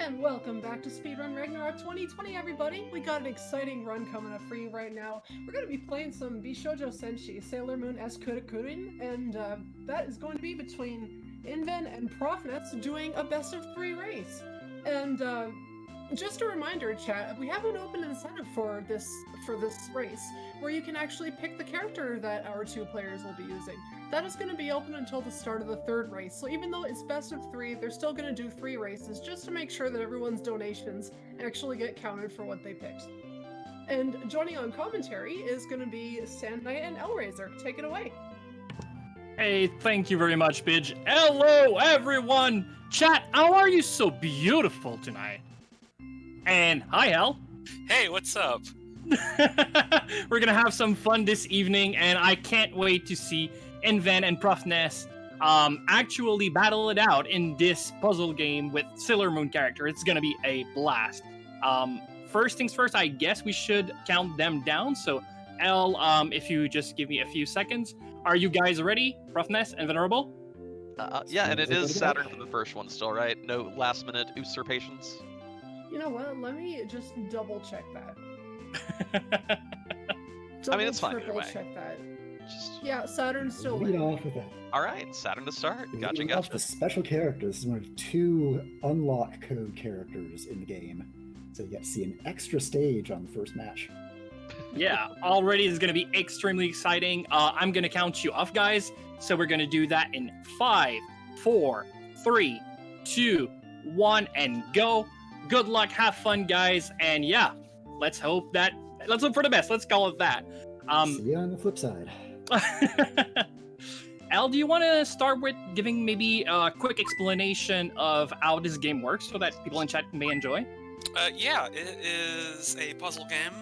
And welcome back to Speedrun Ragnarok 2020, everybody! We got an exciting run coming up for you right now. We're going to be playing some Bishoujo Senshi, Sailor Moon S Kurukkurin, and that is going to be between Inven and ProfNES doing a best of 3 race. And just a reminder, chat, we have an open incentive for this race, where you can actually pick the character that our 2 players will be using. That is going to be open until the start of the 3rd race, so even though it's best of 3, they're still going to do 3 races just to make sure that everyone's donations actually get counted for what they picked. And joining on commentary is going to be Sand Knight and Elraiser. Take it away. Hey, thank you very much, Bidge. Hello, everyone! Chat, how are you so beautiful tonight? And hi, Hal. Hey, what's up? We're gonna have some fun this evening, and I can't wait to see Inven and ProfNES actually battle it out in this puzzle game with Sailor Moon character. It's gonna be a blast. First things first, I guess we should count them down. So, El, if you just give me a few seconds. Are you guys ready? ProfNES and Invenerable? Yeah, and it is Saturn for the first one still, right? No last-minute usurpations? You know what? Let me just double-check that. I mean, it's fine either way. Check that. Just... Yeah, Saturn's still lead in. off with it. All right, Saturn to start. Gotcha, Lead off the special characters. This is one of 2 unlock code characters in the game. So you get to see an extra stage on the first match. Yeah, already is going to be extremely exciting. I'm going to count you off, guys. So we're going to do that in 5, 4, 3, 2, 1, and go. Good luck, have fun, guys, and yeah, let's hope for the best. Let's call it that. See you on the flip side. Al, do you want to start with giving maybe a quick explanation of how this game works so that people in chat may enjoy? Yeah, it is a puzzle game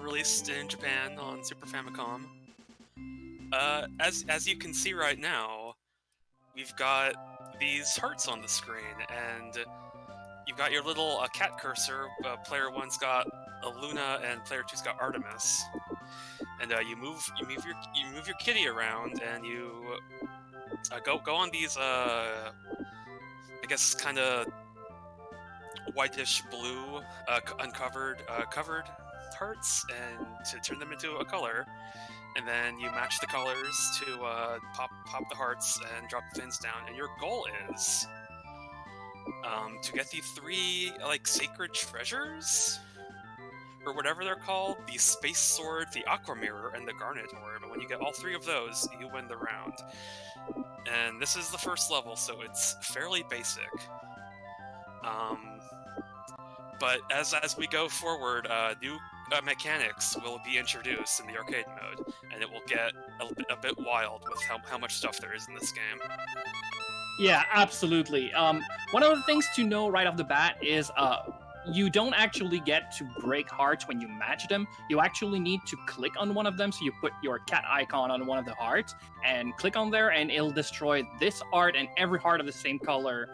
released in Japan on Super Famicom. As you can see right now, we've got these hearts on the screen, and you've got your little cat cursor. Player 1's got Luna, and player 2's got Artemis. And you move your kitty around, and you go on these I guess kind of whitish blue covered hearts, and to turn them into a color. And then you match the colors to pop the hearts and drop the fins down. And your goal is to get the 3 sacred treasures, or whatever they're called: the space sword, the aqua mirror, and the garnet orb. And when you get all 3 of those, you win the round. And this is the first level, so it's fairly basic. But as we go forward, new mechanics will be introduced in the arcade mode, and it will get a bit wild with how much stuff there is in this game. Yeah, absolutely. One of the things to know right off the bat is you don't actually get to break hearts when you match them. You actually need to click on one of them, so you put your cat icon on one of the hearts and click on there, and it'll destroy this heart and every heart of the same color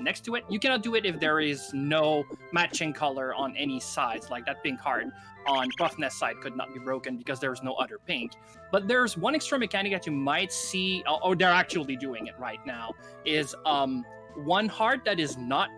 next to it. You cannot do it if there is no matching color on any sides, like that pink heart on ProfNES side could not be broken because there's no other pink. But there's one extra mechanic that you might see, or they're actually doing it right now, is one heart that is not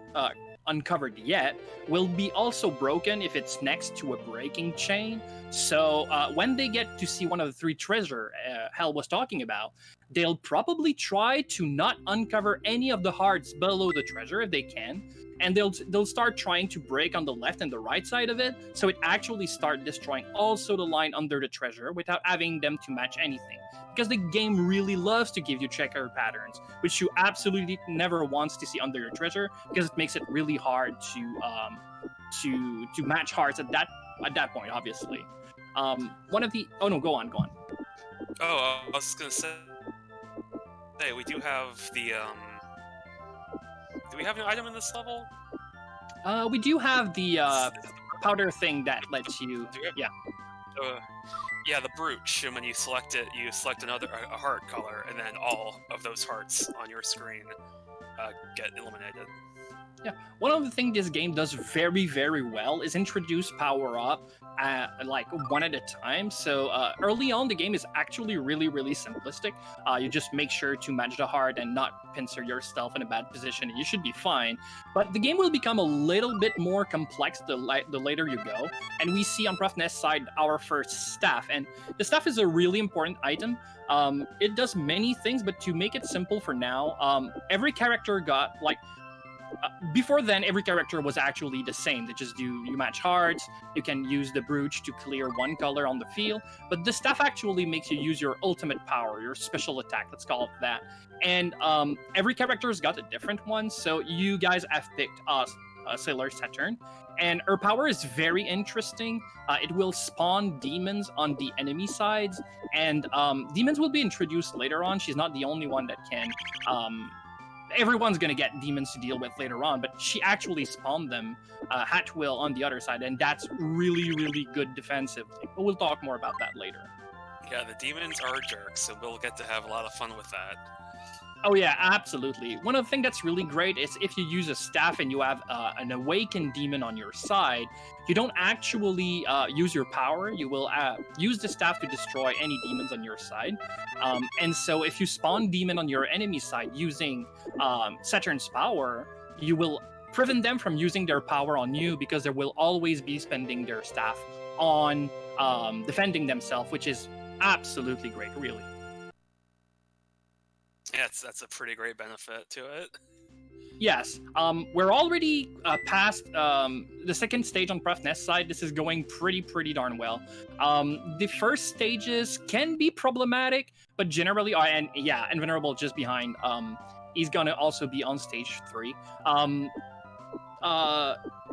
uncovered yet will be also broken if it's next to a breaking chain. So when they get to see one of the 3 treasure Hal was talking about, they'll probably try to not uncover any of the hearts below the treasure if they can, and they'll start trying to break on the left and the right side of it, so it actually start destroying also the line under the treasure without having them to match anything. Because the game really loves to give you checker patterns, which you absolutely never wants to see under your treasure, because it makes it really hard to match hearts at that point, obviously. One of the go on. Oh, I was just gonna say, hey, we do have the do we have an item in this level? We do have the powder thing that lets you. Yeah. Yeah, the brooch, and when you select it, you select a heart color, and then all of those hearts on your screen get eliminated. Yeah, one of the things this game does very, very well is introduce power up like one at a time. So early on, the game is actually really, really simplistic. You just make sure to match the heart and not pincer yourself in a bad position, and you should be fine. But the game will become a little bit more complex the later you go. And we see on ProfNES side our first staff, and the staff is a really important item. It does many things, but to make it simple for now, every character got like. Before then, every character was actually the same. They just you match hearts, you can use the brooch to clear one color on the field, but the staff actually makes you use your ultimate power, your special attack, let's call it that. And every character's got a different one, so you guys have picked Sailor Saturn, and her power is very interesting. It will spawn demons on the enemy sides, and demons will be introduced later on. She's not the only one that can... everyone's going to get demons to deal with later on, but she actually spawned them at will on the other side, and that's really, really good defensively. But we'll talk more about that later. Yeah, the demons are jerks, so we'll get to have a lot of fun with that. Oh yeah, absolutely. One of the things that's really great is if you use a staff and you have an awakened demon on your side, you don't actually use your power. You will use the staff to destroy any demons on your side. And so if you spawn demon on your enemy side using Saturn's power, you will prevent them from using their power on you, because they will always be spending their staff on defending themselves, which is absolutely great, really. Yeah, that's a pretty great benefit to it. Yes, we're already past the second stage on ProfNES side. This is going pretty darn well. The first stages can be problematic, but generally, and yeah, Invenerable just behind. He's gonna also be on stage 3.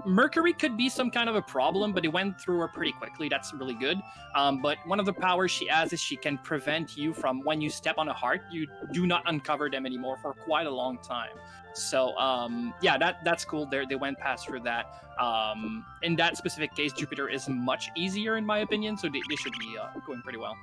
Mercury could be some kind of a problem, but it went through her pretty quickly. That's really good. But one of the powers she has is she can prevent you from, when you step on a heart, you do not uncover them anymore for quite a long time. So yeah, that's cool. They went past through that. In that specific case, Jupiter is much easier in my opinion, so they should be going pretty well.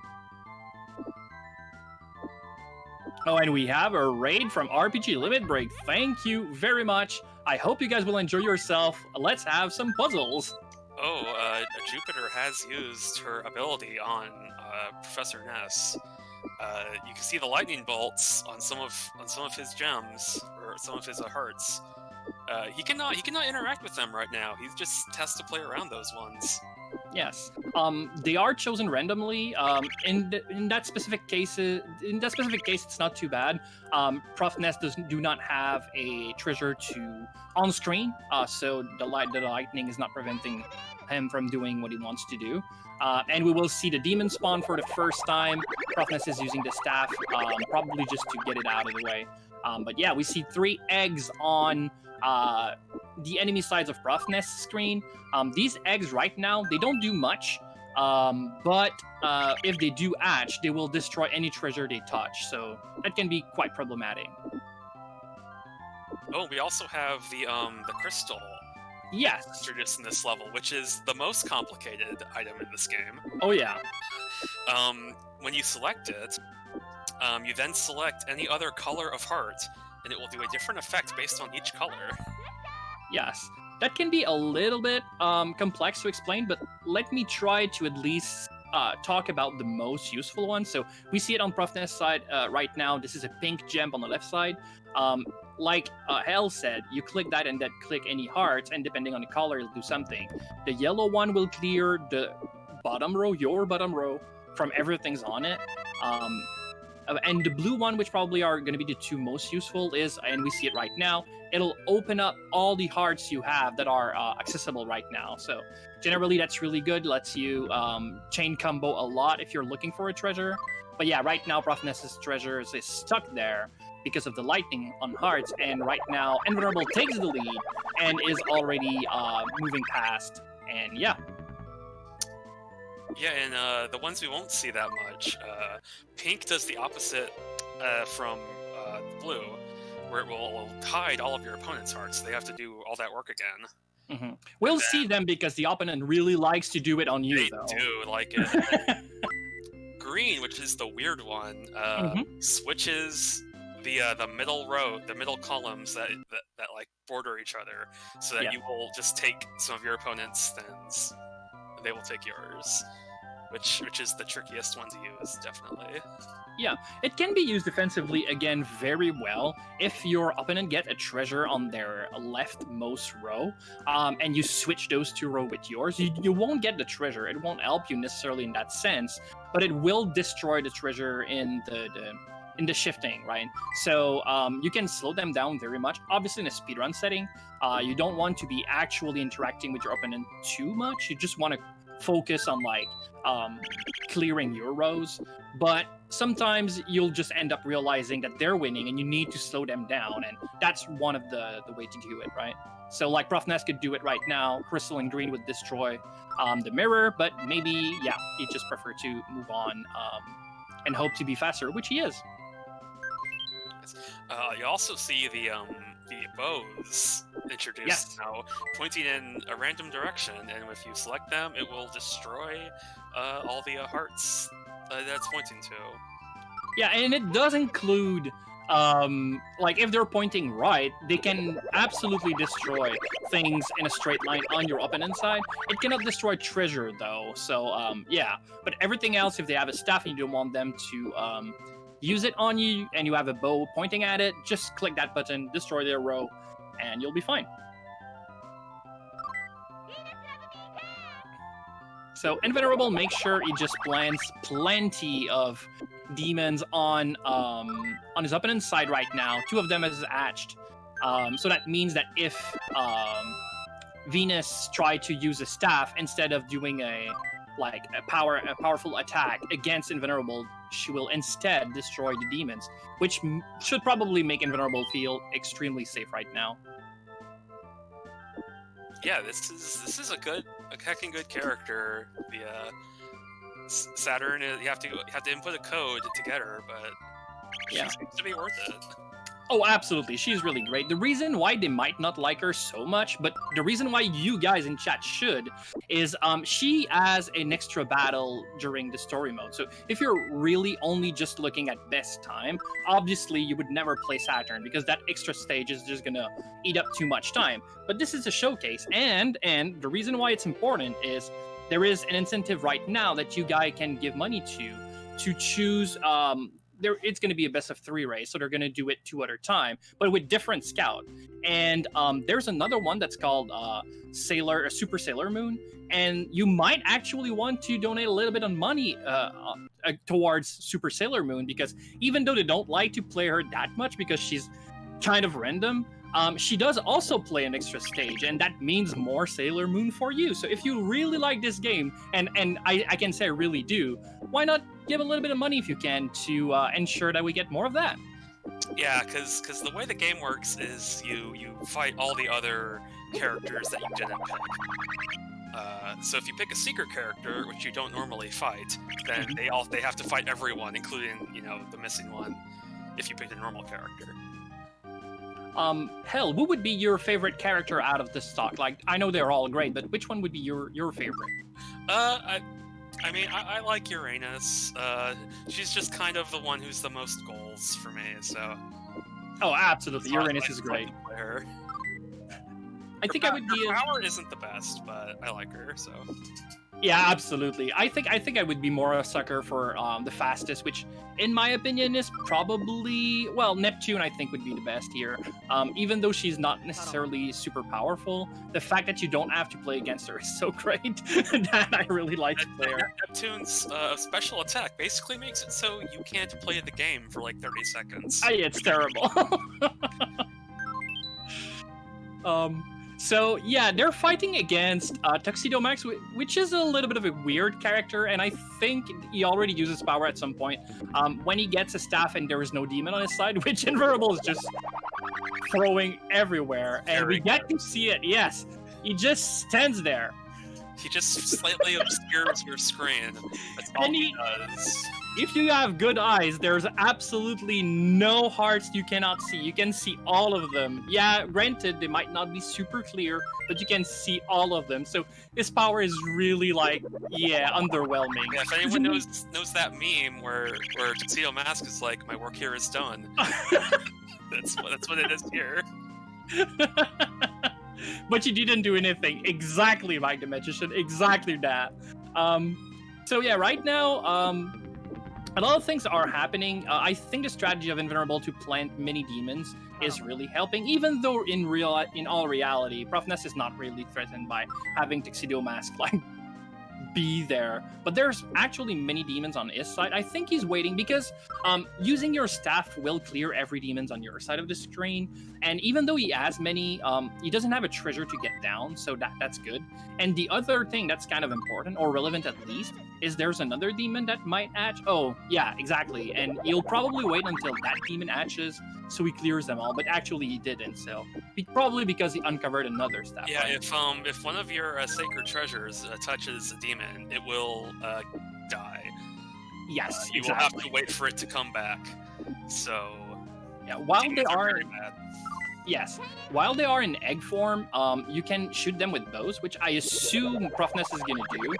Oh, and we have a raid from RPG Limit Break. Thank you very much. I hope you guys will enjoy yourself. Let's have some puzzles. Oh, Jupiter has used her ability on Professor Ness. You can see the lightning bolts on some of his gems, or some of his hearts. He cannot interact with them right now. He just has to play around those ones. Yes. They are chosen randomly. In that specific case, it's not too bad. ProfNES do not have a treasure on screen, so the lightning is not preventing him from doing what he wants to do. And we will see the demon spawn for the first time. ProfNES is using the staff, probably just to get it out of the way. But yeah, we see 3 eggs on the enemy sides of ProfNES screen. These eggs right now, they don't do much, but if they do hatch, they will destroy any treasure they touch, so that can be quite problematic. Oh, we also have the crystal. Yes. Introduced in this level, which is the most complicated item in this game. Oh yeah. When you select it, you then select any other color of heart, and it will do a different effect based on each color. Yes. That can be a little bit complex to explain, but let me try to at least talk about the most useful one. So we see it on ProfNES side right now. This is a pink gem on the left side. Like Hell said, you click that and then click any hearts, and depending on the color, it'll do something. The yellow one will clear the bottom row, your bottom row, from everything's on it. And the blue one, which probably are going to be the 2 most useful, is, and we see it right now, it'll open up all the hearts you have that are accessible right now. So generally, that's really good. Lets you chain combo a lot if you're looking for a treasure. But yeah, right now, ProfNES's treasures is stuck there because of the lightning on hearts, and right now, Invenerable takes the lead and is already moving past, and yeah. Yeah, and the ones we won't see that much, pink does the opposite from blue, where it will hide all of your opponent's hearts. They have to do all that work again. Mm-hmm. We'll see them because the opponent really likes to do it on you, they though. do like it. Green, which is the weird one, switches the middle row, the middle columns that like border each other, so that you will just take some of your opponent's things, and they will take yours, which is the trickiest one to use, definitely. Yeah, it can be used defensively again very well if your opponent gets a treasure on their leftmost row, and you switch those 2 rows with yours. You won't get the treasure. It won't help you necessarily in that sense, but it will destroy the treasure in the shifting, right? So you can slow them down very much. Obviously, in a speedrun setting, you don't want to be actually interacting with your opponent too much. You just want to focus on like clearing your rows, but sometimes you'll just end up realizing that they're winning and you need to slow them down, and that's one of the way to do it, right? So like ProfNES could do it right now. Crystal and Green would destroy the mirror, but maybe he just prefer to move on and hope to be faster, which he is. You also see the bows introduced now, pointing in a random direction, and if you select them, it will destroy all the hearts that's pointing to. Yeah, and it does include, like, if they're pointing right, they can absolutely destroy things in a straight line on your opponent's side. It cannot destroy treasure, though, so, yeah. But everything else, if they have a staff and you don't want them to use it on you, and you have a bow pointing at it, just click that button, destroy their row, and you'll be fine. So Invenerable makes sure he just plants plenty of demons on his opponent's side right now. 2 of them is hatched. So that means that if Venus tried to use a staff instead of doing a powerful attack against Invenerable, she will instead destroy the demons, which should probably make Invenerable feel extremely safe right now. Yeah, this is a heckin' good character. The Saturn, you have to input a code to get her, but she seems to be worth it. Oh, absolutely. She's really great. The reason why they might not like her so much, but the reason why you guys in chat should, is she has an extra battle during the story mode. So if you're really only just looking at best time, obviously you would never play Saturn because that extra stage is just gonna eat up too much time. But this is a showcase, and the reason why it's important is there is an incentive right now that you guys can give money to choose it's going to be a best of 3 race, so they're going to do it 2 at a time, but with different scout. And there's another one that's called Super Sailor Moon, and you might actually want to donate a little bit of money towards Super Sailor Moon, because even though they don't like to play her that much because she's kind of random, she does also play an extra stage, and that means more Sailor Moon for you. So if you really like this game, and I can say I really do, why not give a little bit of money if you can to ensure that we get more of that? Yeah, because the way the game works is you fight all the other characters that you didn't pick. So if you pick a secret character, which you don't normally fight, then they have to fight everyone, including the missing one, if you pick a normal character. Hell, who would be your favorite character out of the stock? Like, I know they're all great, but which one would be your favorite? I mean, I like Uranus. She's just kind of the one who's the most goals for me, so... Oh, absolutely. Uranus is great. I think I would be... Her power isn't the best, but I like her, so... Yeah, absolutely. I think I would be more a sucker for the fastest, which, in my opinion, is probably... Well, Neptune, I think, would be the best here. Even though she's not necessarily super powerful, the fact that you don't have to play against her is so great that I really like to play her. Neptune's special attack basically makes it so you can't play the game for like 30 seconds. It's terrible. So, yeah, they're fighting against Tuxedo Max, which is a little bit of a weird character, and I think he already uses power at some point. When he gets a staff and there is no demon on his side, which Invenerable is just throwing everywhere, and we get to see it, yes. He just stands there. He just slightly obscures your screen. That's all And he does. If you have good eyes, there's absolutely no hearts you cannot see. You can see all of them. Yeah, granted, they might not be super clear, but you can see all of them. So his power is really like, yeah, underwhelming. Yeah, if anyone knows that meme where Tuxedo Mask is like, my work here is done. that's what it is here. But you didn't do anything. Exactly, Mike the Magician. Exactly that. So yeah, right now, a lot of things are happening. I think the strategy of Invenerable to plant mini demons is really helping, even though in all reality, ProfNES is not really threatened by having Tuxedo Mask like be there. But there's actually many demons on his side. I think he's waiting because using your staff will clear every demons on your side of the screen. And even though he has many, he doesn't have a treasure to get down, so that's good. And the other thing that's kind of important, or relevant at least, is there's another demon that might hatch. Oh, yeah, exactly. And he'll probably wait until that demon hatches, so he clears them all. But actually, he didn't. So probably because he uncovered another staff. Yeah, right? if one of your sacred treasures touches a demon, it will die. Yes, you exactly. will have to wait for it to come back. So yeah, while they are very bad. Yes, while they are in egg form, you can shoot them with bows, which I assume ProfNES is gonna do.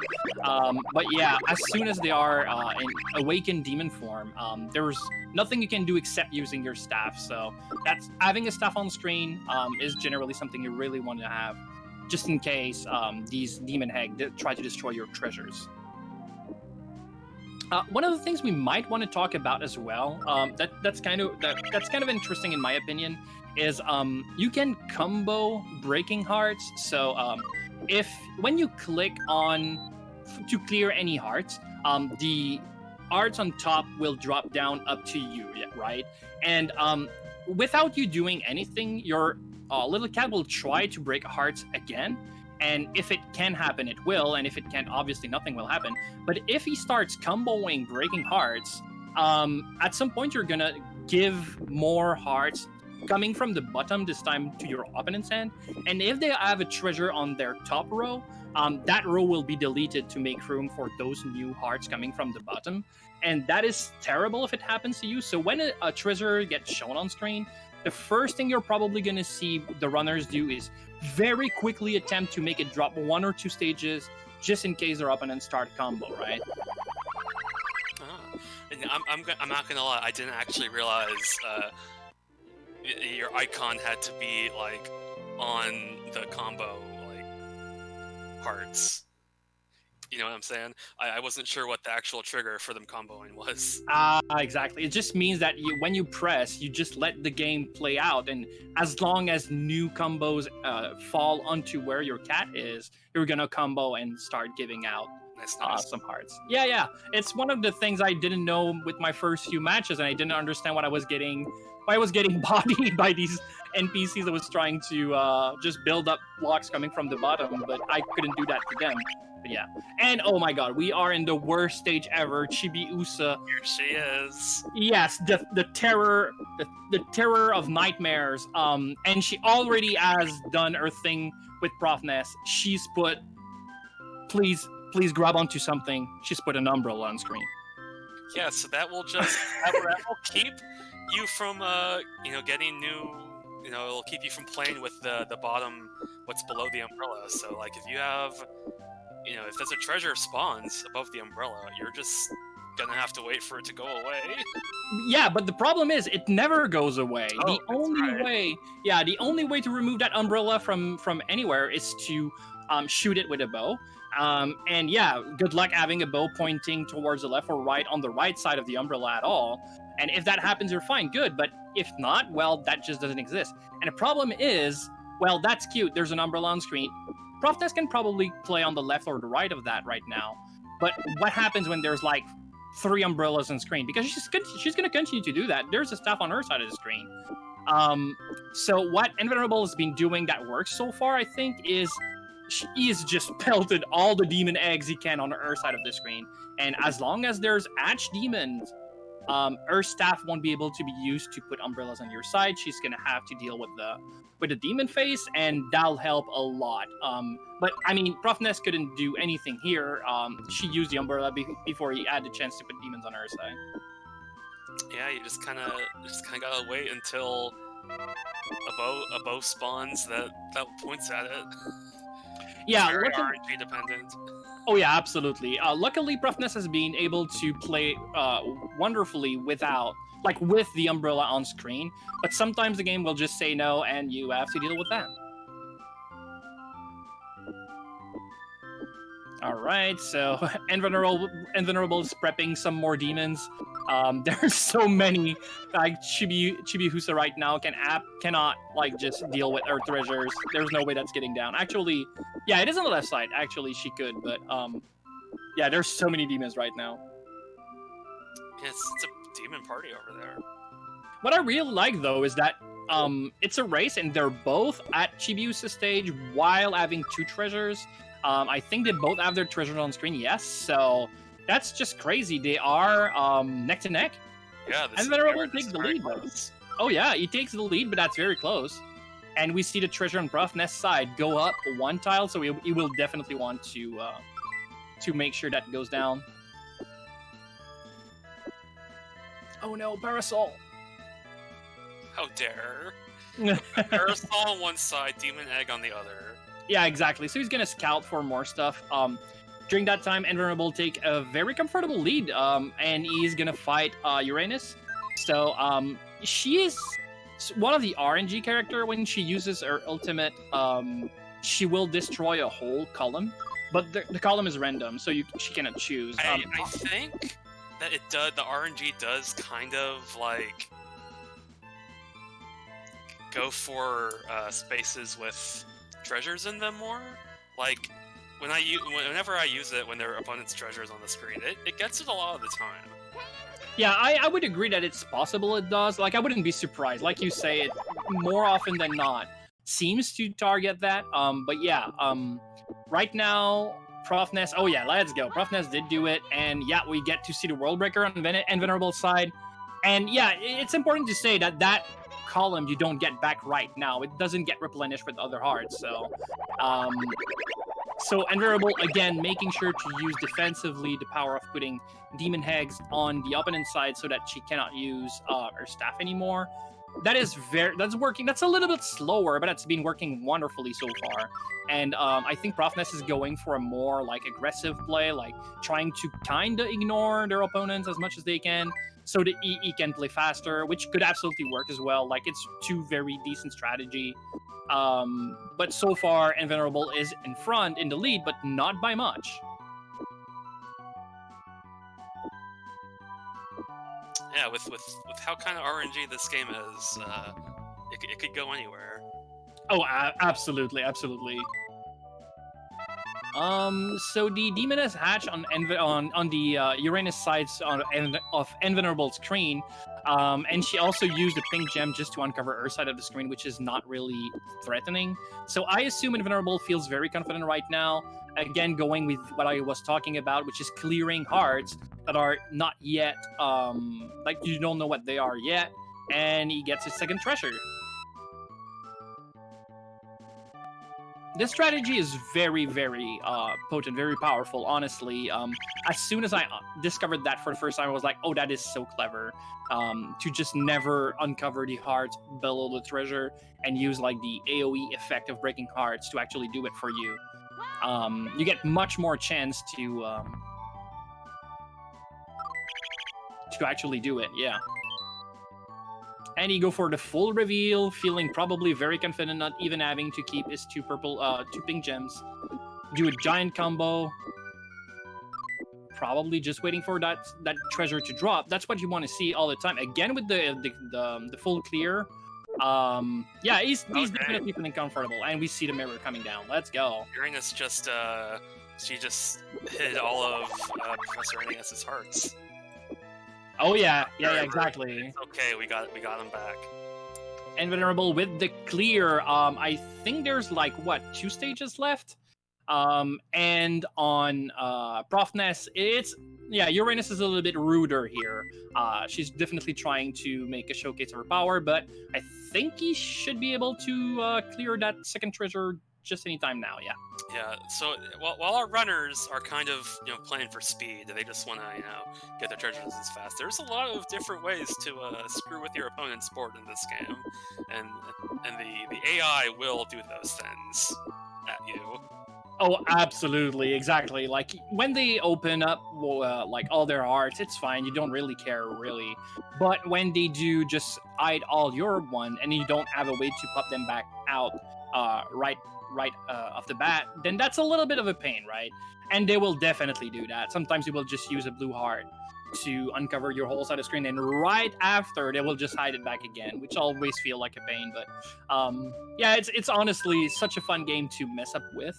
But yeah, as soon as they are in awakened demon form, there's nothing you can do except using your staff. So that's having a staff on screen is generally something you really want to have, just in case these demon egg try to destroy your treasures. One of the things we might want to talk about as well, that's kind of interesting in my opinion, is you can combo breaking hearts. So when you click on to clear any hearts, the hearts on top will drop down up to you, right? And without you doing anything, your little cat will try to break hearts again. And if it can happen, it will. And if it can't, obviously nothing will happen. But if he starts comboing breaking hearts, at some point you're gonna give more hearts coming from the bottom this time to your opponent's hand. And if they have a treasure on their top row, that row will be deleted to make room for those new hearts coming from the bottom. And that is terrible if it happens to you. So when a treasure gets shown on screen, the first thing you're probably going to see the runners do is very quickly attempt to make it drop 1 or 2 stages just in case their opponents start combo, right? And I'm not gonna lie, I didn't actually realize your icon had to be like on the combo like parts. You know what I'm saying? I wasn't sure what the actual trigger for them comboing was. Exactly. It just means that when you press, you just let the game play out, and as long as new combos fall onto where your cat is, you're gonna combo and start giving out some hearts. Yeah. It's one of the things I didn't know with my first few matches, and I didn't understand what I was getting. Why I was getting bodied by these NPCs that was trying to just build up blocks coming from the bottom, but I couldn't do that to them. But yeah, and oh my god, we are in the worst stage ever. Chibi-Usa. Here she is. Yes, the terror of nightmares. And she already has done her thing with ProfNES. She's put, please grab onto something. She's put an umbrella on screen. Yeah, so that will just that will keep you from getting new. It'll keep you from playing with the bottom, what's below the umbrella. So like if you have. If there's a treasure spawns above the umbrella, you're just gonna have to wait for it to go away. Yeah, but the problem is it never goes away. Oh, the only way to remove that umbrella from anywhere is to shoot it with a bow. And yeah, good luck having a bow pointing towards the left or right on the right side of the umbrella at all. And if that happens, you're fine, good. But if not, well, that just doesn't exist. And the problem is, well, that's cute. There's an umbrella on screen. ProfNES can probably play on the left or the right of that right now, but what happens when there's like 3 umbrellas on screen? Because she's going to continue to do that. There's a staff on her side of the screen. So what Invenerable has been doing that works so far, I think, is he's just pelted all the demon eggs he can on her side of the screen. And as long as there's hatch demons her staff won't be able to be used to put umbrellas on your side. She's gonna have to deal with the demon face, and that'll help a lot. But I mean, ProfNES couldn't do anything here. She used the umbrella before he had the chance to put demons on her side. Yeah, you just kind of gotta wait until a bow spawns that points at it. Yeah, it's very RNG dependent. Oh yeah, absolutely. Luckily, ProfNES has been able to play wonderfully with the umbrella on screen, but sometimes the game will just say no, and you have to deal with that. All right, so Invenerable is prepping some more demons. There's so many. Like Chibiusa right now cannot like just deal with her treasures. There's no way that's getting down. Actually, yeah, it is on the left side. Actually, she could, but yeah, there's so many demons right now. Yeah, it's a demon party over there. What I really like though is that it's a race and they're both at Chibiusa stage while having 2 treasures. I think they both have their treasures on screen, yes, so that's just crazy. They are neck to neck. Yeah, this Invenerable takes the very lead though. close. Oh yeah, he takes the lead, but that's very close. And we see the treasure on ProfNES side go up 1 tile, so he will definitely want to make sure that goes down. Oh no, Parasol! How dare! Parasol on one side, Demon Egg on the other. Yeah, exactly. So he's gonna scout for more stuff. During that time, Invenerable will take a very comfortable lead, and he's gonna fight Uranus. So she is one of the RNG character. When she uses her ultimate, she will destroy a whole column, but the column is random, so she cannot choose. I think that it does. The RNG does kind of like go for spaces with treasures in them more. Like whenever I use it when there are opponent's treasures on the screen, it gets it a lot of the time. Yeah, I would agree that it's possible it does. Like, I wouldn't be surprised. Like you say, it more often than not seems to target that. But yeah, right now, ProfNES... Oh yeah, let's go. ProfNES did do it, and yeah, we get to see the World Breaker on Invenerable's side. And yeah, it's important to say that column you don't get back right now. It doesn't get replenished with other hearts, so... So Invenerable, again, making sure to use defensively the power of putting Demon Hegs on the opponent's side so that she cannot use her staff anymore. That's working. That's a little bit slower, but it's been working wonderfully so far. And I think ProfNES is going for a more like aggressive play, like trying to kind of ignore their opponents as much as they can so that he can play faster, which could absolutely work as well. Like, it's 2 very decent strategy. But so far, Invenerable is in front, in the lead, but not by much. Yeah, with how kind of RNG this game is, it could go anywhere. Oh, absolutely, absolutely. So the Demoness hatch on the Uranus sides of Invenerable's screen, and she also used the pink gem just to uncover her side of the screen, which is not really threatening. So I assume Invenerable feels very confident right now. Again, going with what I was talking about, which is clearing hearts that are not yet, like you don't know what they are yet, and he gets his second treasure. This strategy is very, very potent, very powerful, honestly. As soon as I discovered that for the first time, I was like, oh, that is so clever. To just never uncover the hearts below the treasure and use like the AoE effect of breaking hearts to actually do it for you. You get much more chance to actually do it, yeah. And you go for the full reveal, feeling probably very confident, not even having to keep his 2 pink gems. Do a giant combo. Probably just waiting for that treasure to drop. That's what you want to see all the time. Again with the full clear. Yeah, he's definitely feeling comfortable, and we see the mirror coming down. Let's go. Uranus just she just hid all of Professor NES's hearts. Oh yeah, exactly. It's okay, we got him back. Invenerable with the clear. I think there's like what, 2 stages left. And on ProfNES, Uranus is a little bit ruder here. She's definitely trying to make a showcase of her power, but I think he should be able to clear that second treasure just anytime now. Yeah. Yeah, so while our runners are kind of, playing for speed, they just want to, get their treasures as fast. There's a lot of different ways to screw with your opponent's board in this game, and the AI will do those things at you. Oh, absolutely, exactly. Like when they open up, like all their hearts, it's fine. You don't really care, really. But when they do just hide all your one, and you don't have a way to pop them back out, right off the bat, then that's a little bit of a pain, right? And they will definitely do that. Sometimes you will just use a blue heart to uncover your whole side of the screen, and right after they will just hide it back again, which always feel like a pain. But yeah, it's honestly such a fun game to mess up with.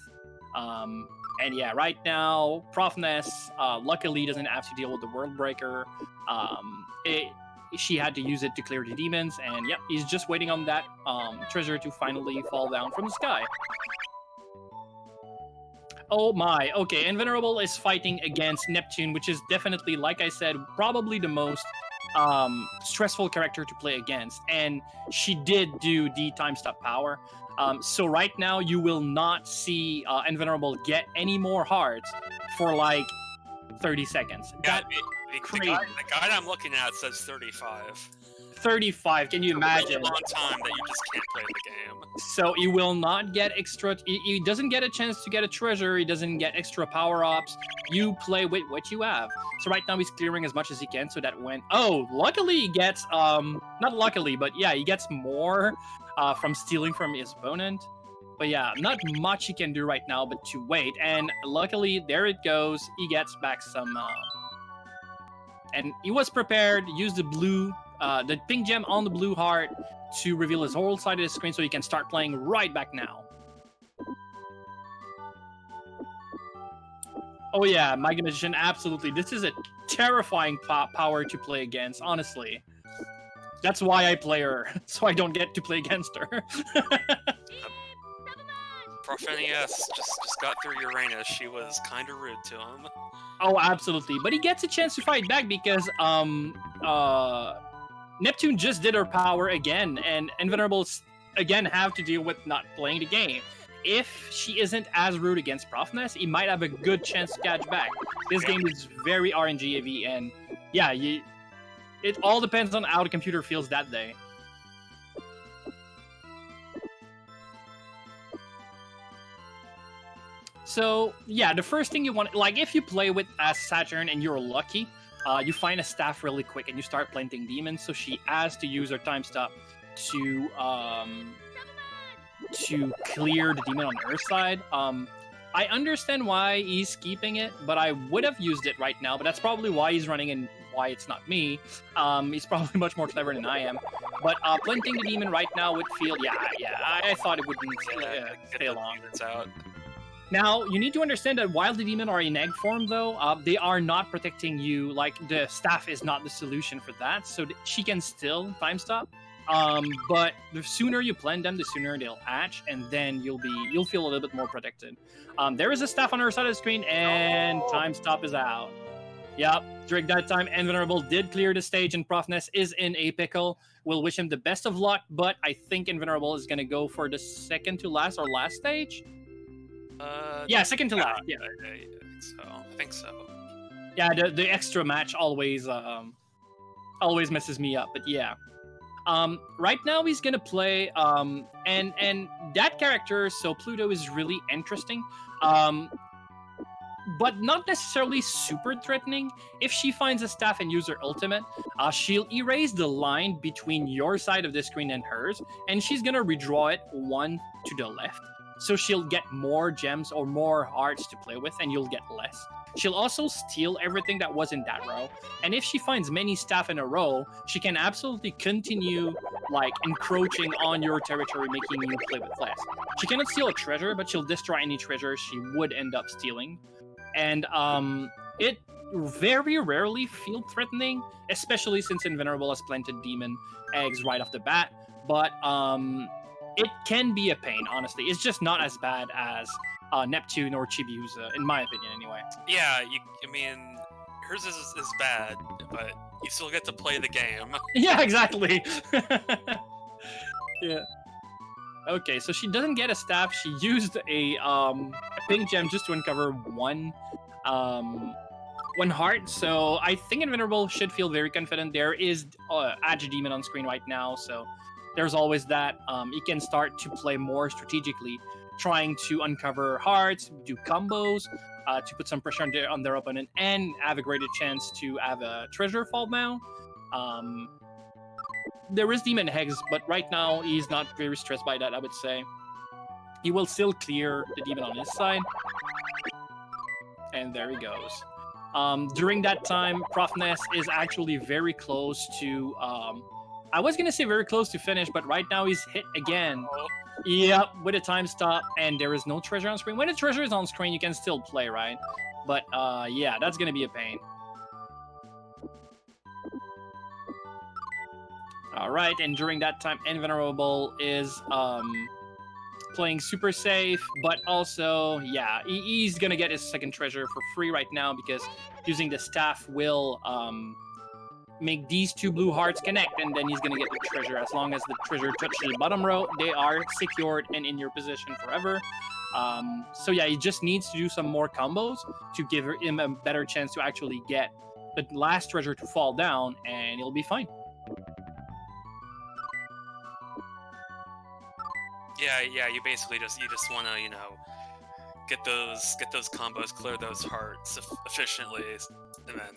And yeah, right now ProfNES luckily doesn't have to deal with the World Breaker. She had to use it to clear the demons, and yep, he's just waiting on that treasure to finally fall down from the sky. Oh my, okay, Invenerable is fighting against Neptune, which is definitely, like I said, probably the most stressful character to play against, and she did do the time stop power. So right now you will not see Invenerable get any more hearts for like 30 seconds. Yeah, the guide I'm looking at says 35. 35, can you imagine? A long time that you just can't play the game. So he will not get extra, he doesn't get a chance to get a treasure, he doesn't get extra power-ups. You play with what you have. So right now he's clearing as much as he can so that when, luckily he gets, not luckily, but yeah, he gets more from stealing from his opponent. But yeah, not much he can do right now but to wait, and luckily, there it goes, he gets back some, and he was prepared, used the pink gem on the blue heart to reveal his whole side of the screen so he can start playing right back now. Oh yeah, Mega Magician, absolutely. This is a terrifying power to play against, honestly. That's why I play her, so I don't get to play against her. ProfNES just got through Uranus. She was kind of rude to him. Oh, absolutely. But he gets a chance to fight back because Neptune just did her power again, and Invenerable again have to deal with not playing the game. If she isn't as rude against ProfNES, he might have a good chance to catch back. This game is very RNG heavy, and yeah, it all depends on how the computer feels that day. So yeah, the first thing you want, like if you play with Saturn and you're lucky, you find a staff really quick and you start planting demons. So she has to use her time stop to clear the demon on her side. I understand why he's keeping it, but I would have used it right now. But that's probably why he's running and why it's not me. He's probably much more clever than I am. But planting the demon right now would feel, I thought it wouldn't stay long. Out. Now, you need to understand that while the demon are in egg form, though, they are not protecting you. Like, the staff is not the solution for that, so she can still time stop. But the sooner you plant them, the sooner they'll hatch, and then you'll feel a little bit more protected. There is a staff on her side of the screen, and time stop is out. Yep, during that time, Invenerable did clear the stage, and ProfNES is in a pickle. We'll wish him the best of luck, but I think Invenerable is going to go for the second to last or last stage. Yeah, second to last. Yeah, I think so. Yeah, the extra match always messes me up, but yeah. Right now he's gonna play and that character, so Pluto, is really interesting. But not necessarily super threatening. If she finds a staff and use her ultimate, she'll erase the line between your side of the screen and hers, and she's gonna redraw it one to the left. So she'll get more gems or more hearts to play with, and you'll get less. She'll also steal everything that was in that row, and if she finds many staff in a row, she can absolutely continue, like, encroaching on your territory, making you play with less. She cannot steal a treasure, but she'll destroy any treasure she would end up stealing. And it very rarely feels threatening, especially since Invenerable has planted demon eggs right off the bat, but it can be a pain, honestly. It's just not as bad as Neptune or Chibiusa, in my opinion, anyway. Yeah, I mean, hers is bad, but you still get to play the game. Yeah, exactly. Yeah. Okay, so she doesn't get a staff. She used a pink gem just to uncover one heart. So I think Invenerable should feel very confident. There is Demon on screen right now, so there's always that. He can start to play more strategically, trying to uncover hearts, do combos, to put some pressure on their opponent, and have a greater chance to have a treasure fall down. There is Demon Hex, but right now he's not very stressed by that, I would say. He will still clear the demon on his side. And there he goes. During that time, ProfNES is actually very close to... I was going to say very close to finish, but right now he's hit again. Yep, with a time stop, and there is no treasure on screen. When the treasure is on screen, you can still play, right? But yeah, that's going to be a pain. Alright, and during that time, Invenerable is playing super safe, but also, yeah, he's gonna get his second treasure for free right now because using the staff will make these two blue hearts connect, and then he's gonna get the treasure. As long as the treasure touches the bottom row, they are secured and in your position forever. So yeah, he just needs to do some more combos to give him a better chance to actually get the last treasure to fall down, and he'll be fine. Yeah, you basically just want to, get those combos, clear those hearts efficiently, and then,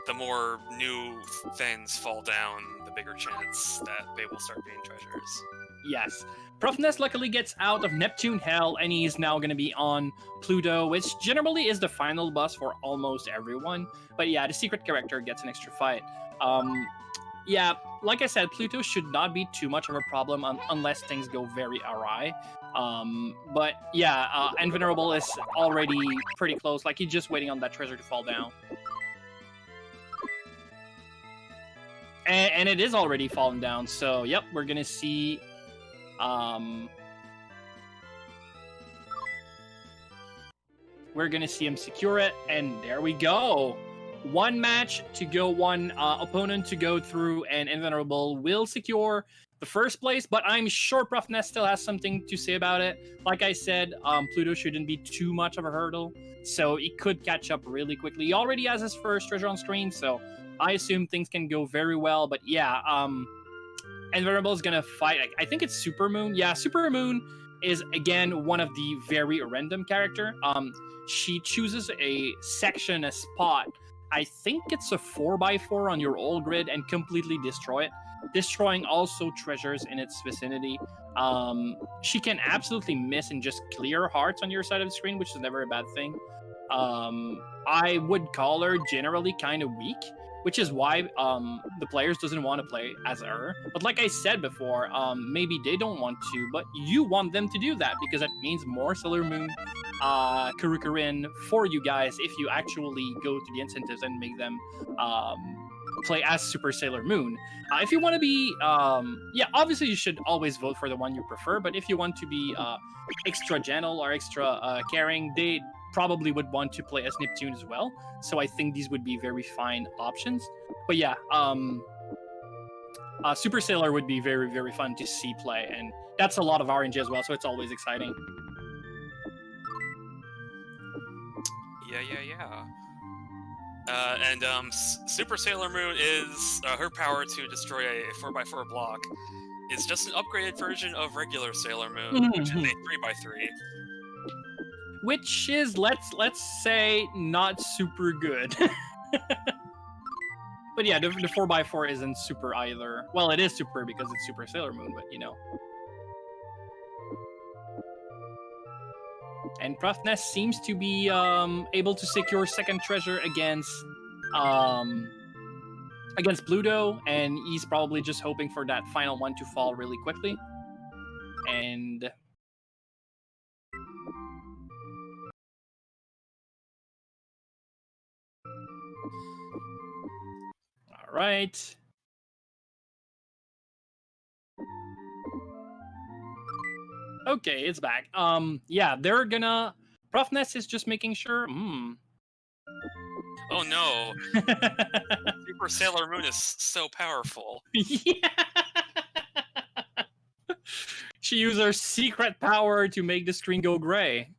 the more new things fall down, the bigger chance that they will start being treasures. Yes. ProfNES luckily gets out of Neptune Hell, and he's now going to be on Pluto, which generally is the final boss for almost everyone. But yeah, the secret character gets an extra fight. Yeah, like I said, Pluto should not be too much of a problem unless things go very awry. But yeah, Invenerable is already pretty close. Like, he's just waiting on that treasure to fall down. And it is already fallen down, so yep, we're gonna see... we're gonna see him secure it, and there we go! One match to go, one opponent to go through, and Invenerable will secure the first place, but I'm sure ProfNES still has something to say about it. Like I said, Pluto shouldn't be too much of a hurdle, so he could catch up really quickly. He already has his first treasure on screen, so I assume things can go very well, but yeah, Invenerable is gonna fight, I think it's Super Moon. Yeah, Super Moon is, again, one of the very random character. She chooses a section, a spot. I think it's a 4x4 on your old grid and completely destroy it, destroying also treasures in its vicinity. She can absolutely miss and just clear hearts on your side of the screen, which is never a bad thing. I would call her generally kind of weak, which is why the players doesn't want to play as her. But like I said before, maybe they don't want to, but you want them to do that because that means more Sailor Moon Kurukkurin for you guys if you actually go to the incentives and make them play as Super Sailor Moon. If you want to be, yeah, obviously you should always vote for the one you prefer, but if you want to be extra gentle or extra caring, they probably would want to play as Neptune as well. So I think these would be very fine options. But yeah, Super Sailor would be very, very fun to see play, and that's a lot of RNG as well, so it's always exciting. Yeah. And Super Sailor Moon is her power to destroy a 4x4 block is just an upgraded version of regular Sailor Moon, which is a 3x3. Which is, let's say, not super good. But yeah, the 4x4 isn't super either. Well, it is super because it's Super Sailor Moon, but And ProfNES seems to be able to secure second treasure against Pluto, and he's probably just hoping for that final one to fall really quickly. And all right. Okay, it's back. Yeah, they're gonna. ProfNES is just making sure. Oh no, Super Sailor Moon is so powerful. Yeah. She used her secret power to make the screen go gray.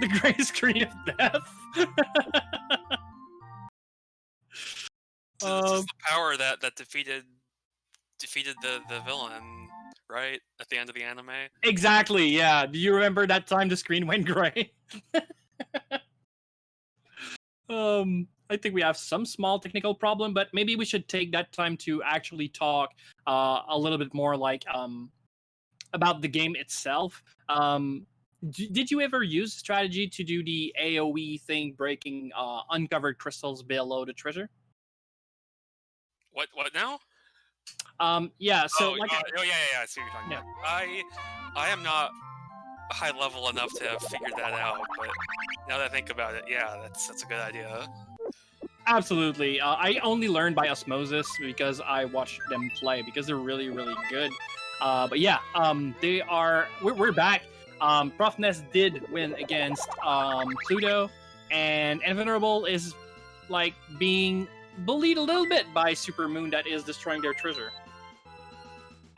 The gray screen of death. This is the power that defeated the villain, right? At the end of the anime. Exactly, yeah. Do you remember that time the screen went gray? I think we have some small technical problem, but maybe we should take that time to actually talk a little bit more like about the game itself. Did you ever use strategy to do the AoE thing, breaking uncovered crystals below the treasure? What now? Yeah. So oh, like, yeah. I see what you're talking about. I am not high level enough to have figured that out, but now that I think about it, yeah, that's a good idea. absolutely. I only learned by osmosis because I watched them play because they're really really good. But yeah, they are. We're back. ProfNES did win against Pluto, and Invenerable is like being bullied a little bit by Super Moon that is destroying their treasure.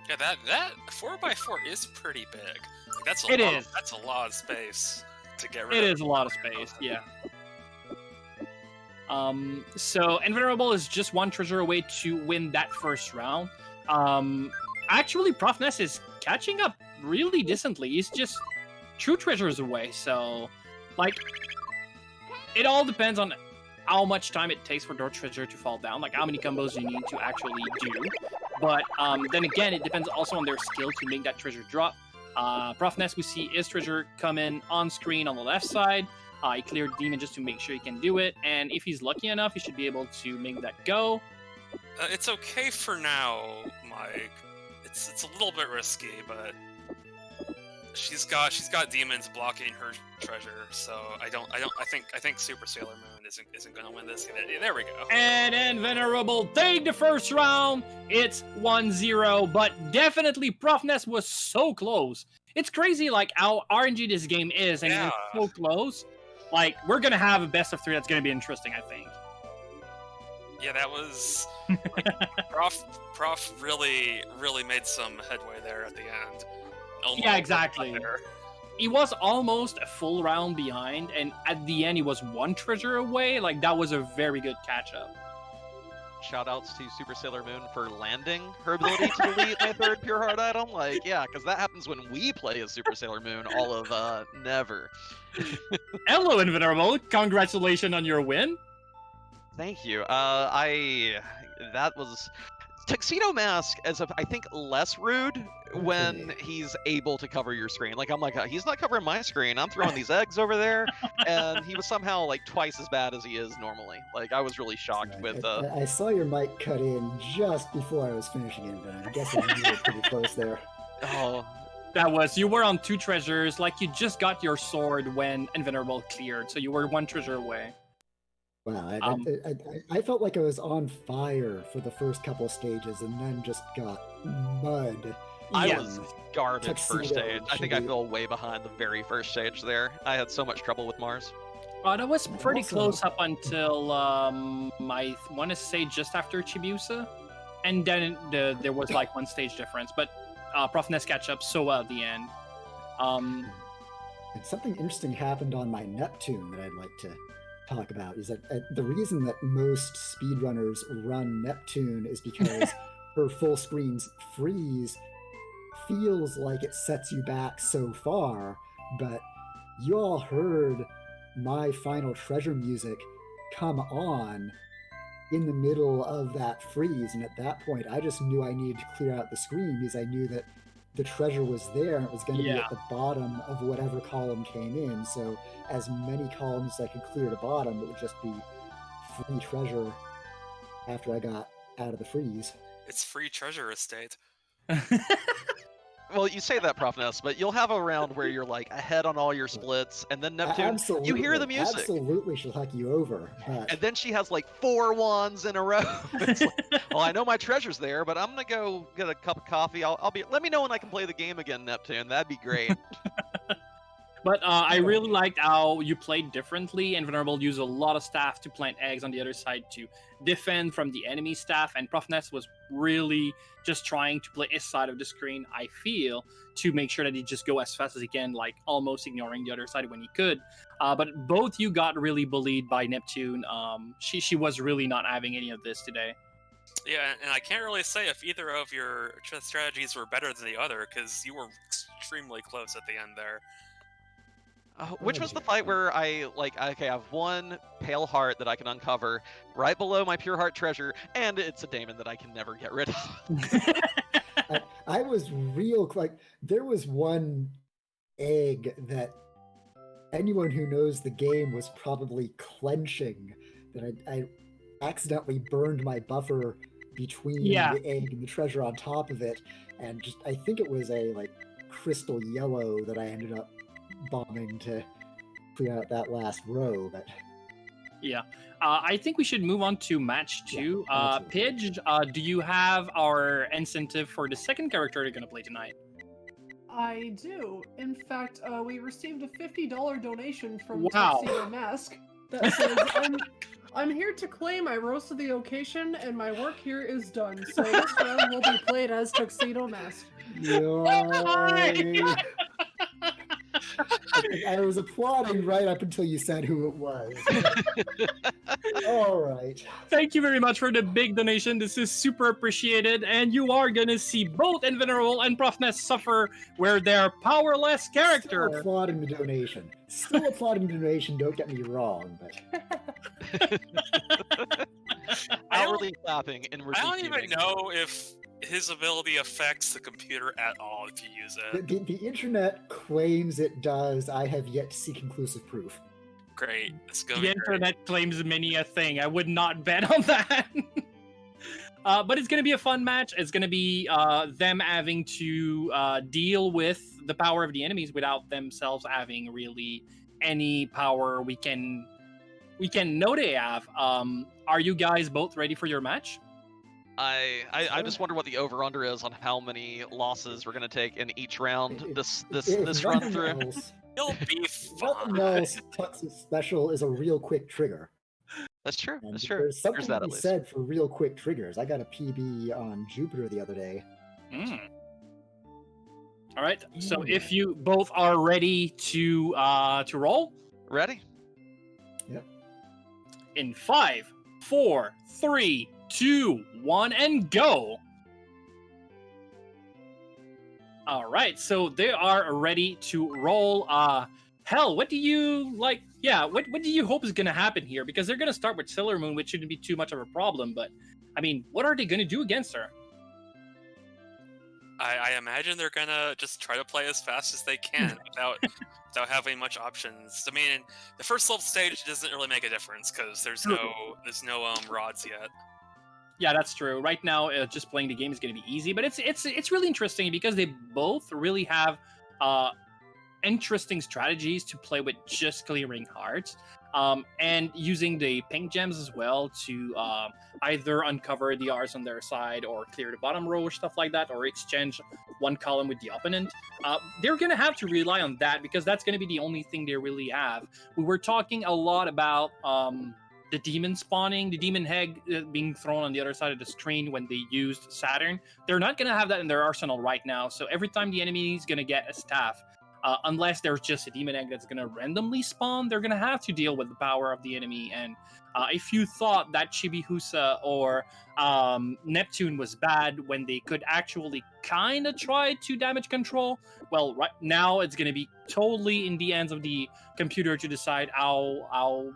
Yeah, that 4x4 is pretty big. Like, that's a lot of space to get rid of. It is a lot of space, yeah. So Invenerable is just one treasure away to win that first round. Actually, ProfNES is catching up really decently. He's just 2 treasures away, so like it all depends on how much time it takes for their treasure to fall down, like how many combos you need to actually do. But then again, it depends also on their skill to make that treasure drop. ProfNES, we see his treasure come in on screen on the left side. He cleared Demon just to make sure he can do it, and if he's lucky enough, he should be able to make that go. It's okay for now, Mike. It's a little bit risky, but she's got demons blocking her treasure, so I think Super Sailor Moon isn't gonna win this. There we go. And Invenerable take the first round. It's 1-0, but definitely ProfNES was so close. It's crazy like how RNG this game is, and it's so close. Like, we're gonna have a best of 3 that's gonna be interesting, I think. Yeah, that was like, Prof really made some headway there at the end. Yeah, exactly. He was almost a full round behind, and at the end he was 1 treasure away. Like, that was a very good catch-up. Shoutouts to Super Sailor Moon for landing her ability to delete my 3rd Pure Heart item. Like, yeah, because that happens when we play as Super Sailor Moon. All of never. Hello, Invenerable. Congratulations on your win. Thank you. That was Tuxedo Mask is, I think, less rude when he's able to cover your screen. Like, I'm like, he's not covering my screen. I'm throwing these eggs over there, and he was somehow like twice as bad as he is normally. Like, I was really shocked with. I saw your mic cut in just before I was finishing it, but I'm guessing you were pretty close there. Oh. You were on 2 treasures. Like, you just got your sword when Invenerable cleared, so you were 1 treasure away. Wow, I felt like I was on fire for the first couple stages, and then just got mud. I was garbage first stage. I think I fell way behind the very first stage there. I had so much trouble with Mars. That was pretty close up until I want to say just after Chibiusa, and then there was like 1 stage difference. But ProfNES catch up so well at the end. And something interesting happened on my Neptune that I'd like to talk about is that the reason that most speedrunners run Neptune is because her full screens freeze feels like it sets you back so far, but you all heard my final treasure music come on in the middle of that freeze, and at that point I just knew I needed to clear out the screen because I knew that the treasure was there and it was going to be at the bottom of whatever column came in, so as many columns as I could clear to bottom, it would just be free treasure after I got out of the freeze. It's free treasure estate. Well, you say that, ProfNES, but you'll have a round where you're like ahead on all your splits, and then Neptune, Absolutely, you hear the music. Absolutely, she'll huck you over. But And then she has like 4 wands in a row. It's like, well, I know my treasure's there, but I'm gonna go get a cup of coffee. I'll be. Let me know when I can play the game again, Neptune. That'd be great. But I really liked how you played differently. Invenerable used a lot of staff to plant eggs on the other side to defend from the enemy staff, and ProfNES was really just trying to play his side of the screen, I feel, to make sure that he just go as fast as he can, like almost ignoring the other side when he could. But both you got really bullied by Neptune. She was really not having any of this today. Yeah, and I can't really say if either of your strategies were better than the other, because you were extremely close at the end there. Which was the fight where I, like, okay, I have 1 pale heart that I can uncover right below my pure heart treasure, and it's a daemon that I can never get rid of. I was like, there was one egg that anyone who knows the game was probably clenching, that I accidentally burned my buffer between the egg and the treasure on top of it, and just, I think it was a, like, crystal yellow that I ended up bombing to clear out that last row. But yeah, I think we should move on to match 2. Pidge, do you have our incentive for the second character you're gonna play tonight? I do. In fact, we received a $50 donation from Wow. Tuxedo Mask that says, I'm here to claim I rose to the occasion and my work here is done. So this round will be played as Tuxedo Mask. Yay. I was applauding right up until you said who it was. All right. Thank you very much for the big donation. This is super appreciated, and you are gonna see both Invenerable and ProfNES suffer where they're powerless character. Still applauding the donation. Still applauding the donation, don't get me wrong, but Outwardly clapping, inwardly I don't even fuming. know if his ability affects the computer at all if you use it. the internet claims it does. I have yet to see conclusive proof. Great. It's gonna The be great. internet claims many a thing. I would not bet on that. But it's going to be a fun match. It's going to be them having to deal with the power of the enemies without themselves having really any power we can know they have. Are you guys both ready for your match? I just wonder what the over/under is on how many losses we're gonna take in each round this If run nothing through. else, It'll be nothing fun. else, Tux's special is a real quick trigger. That's true. And That's true. there's something There's that to at be least. said for real quick triggers. I got a PB on Jupiter the other day. All right. So if you both are ready to roll, Ready? Yep. in 5, 4, 3, 2, 1, and go. All right, so they are ready to roll. Hell, what do you like? Yeah, what do you hope is gonna happen here? Because they're gonna start with Sailor Moon, which shouldn't be too much of a problem. But I mean, what are they gonna do against her? I imagine they're gonna just try to play as fast as they can without having much options. I mean, the first level stage doesn't really make a difference because there's no rods yet. Yeah, that's true. Right now, just playing the game is going to be easy, but it's really interesting because they both really have interesting strategies to play with just clearing hearts, and using the pink gems as well to either uncover the R's on their side or clear the bottom row or stuff like that, or exchange one column with the opponent. They're going to have to rely on that because that's going to be the only thing they really have. We were talking a lot about the demon spawning, the demon egg being thrown on the other side of the screen when they used Saturn. They're not going to have that in their arsenal right now. So every time the enemy is going to get a staff, unless there's just a demon egg that's going to randomly spawn, they're going to have to deal with the power of the enemy. And if you thought that Chibiusa or Neptune was bad when they could actually kind of try to damage control, well, right now it's going to be totally in the hands of the computer to decide how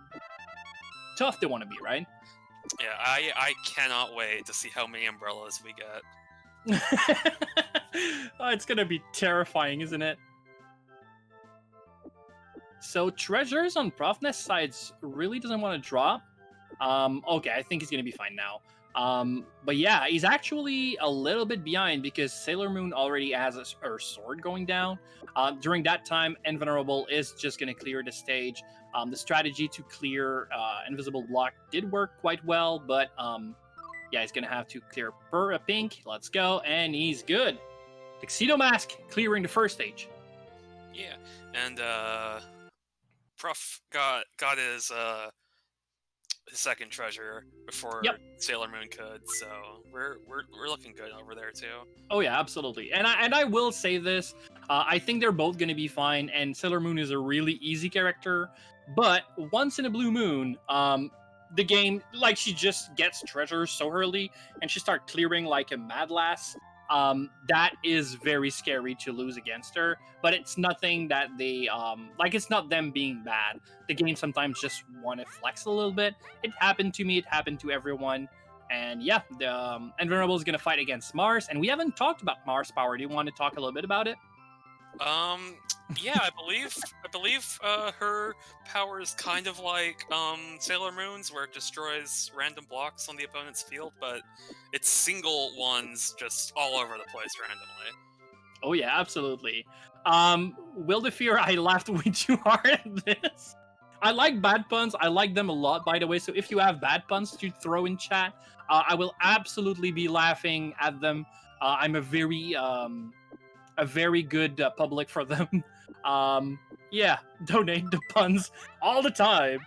tough they want to be, right? Yeah, I cannot wait to see how many umbrellas we get. It's gonna be terrifying, isn't it? So treasures on ProfNES sides really doesn't want to drop. Okay, I think he's gonna be fine now. But yeah, he's actually a little bit behind because Sailor Moon already has her sword going down. During that time, Invenerable is just going to clear the stage. The strategy to clear Invisible Block did work quite well, but yeah, he's going to have to clear a pink. Let's go, and he's good. Tuxedo Mask clearing the first stage. Yeah, and Prof got his second treasure before Sailor Moon could, so we're looking good over there too. Oh yeah, absolutely. And I will say this, I think they're both going to be fine, and Sailor Moon is a really easy character, but once in a blue moon, the game, like, she just gets treasures so early, and she starts clearing like a mad lass. That is very scary to lose against her, but it's nothing that they, like, it's not them being bad. The game sometimes just want to flex a little bit. It happened to me, it happened to everyone, and yeah, the Invenerable is going to fight against Mars, and we haven't talked about Mars power. Do you want to talk a little bit about it? Yeah, I believe her power is kind of like Sailor Moon's, where it destroys random blocks on the opponent's field, but it's single ones just all over the place randomly. Oh yeah, absolutely. Will the Fear, I laughed way too hard at this. I like bad puns. I like them a lot, by the way. So if you have bad puns to throw in chat, I will absolutely be laughing at them. I'm a very good public for them. Yeah, donate the puns all the time.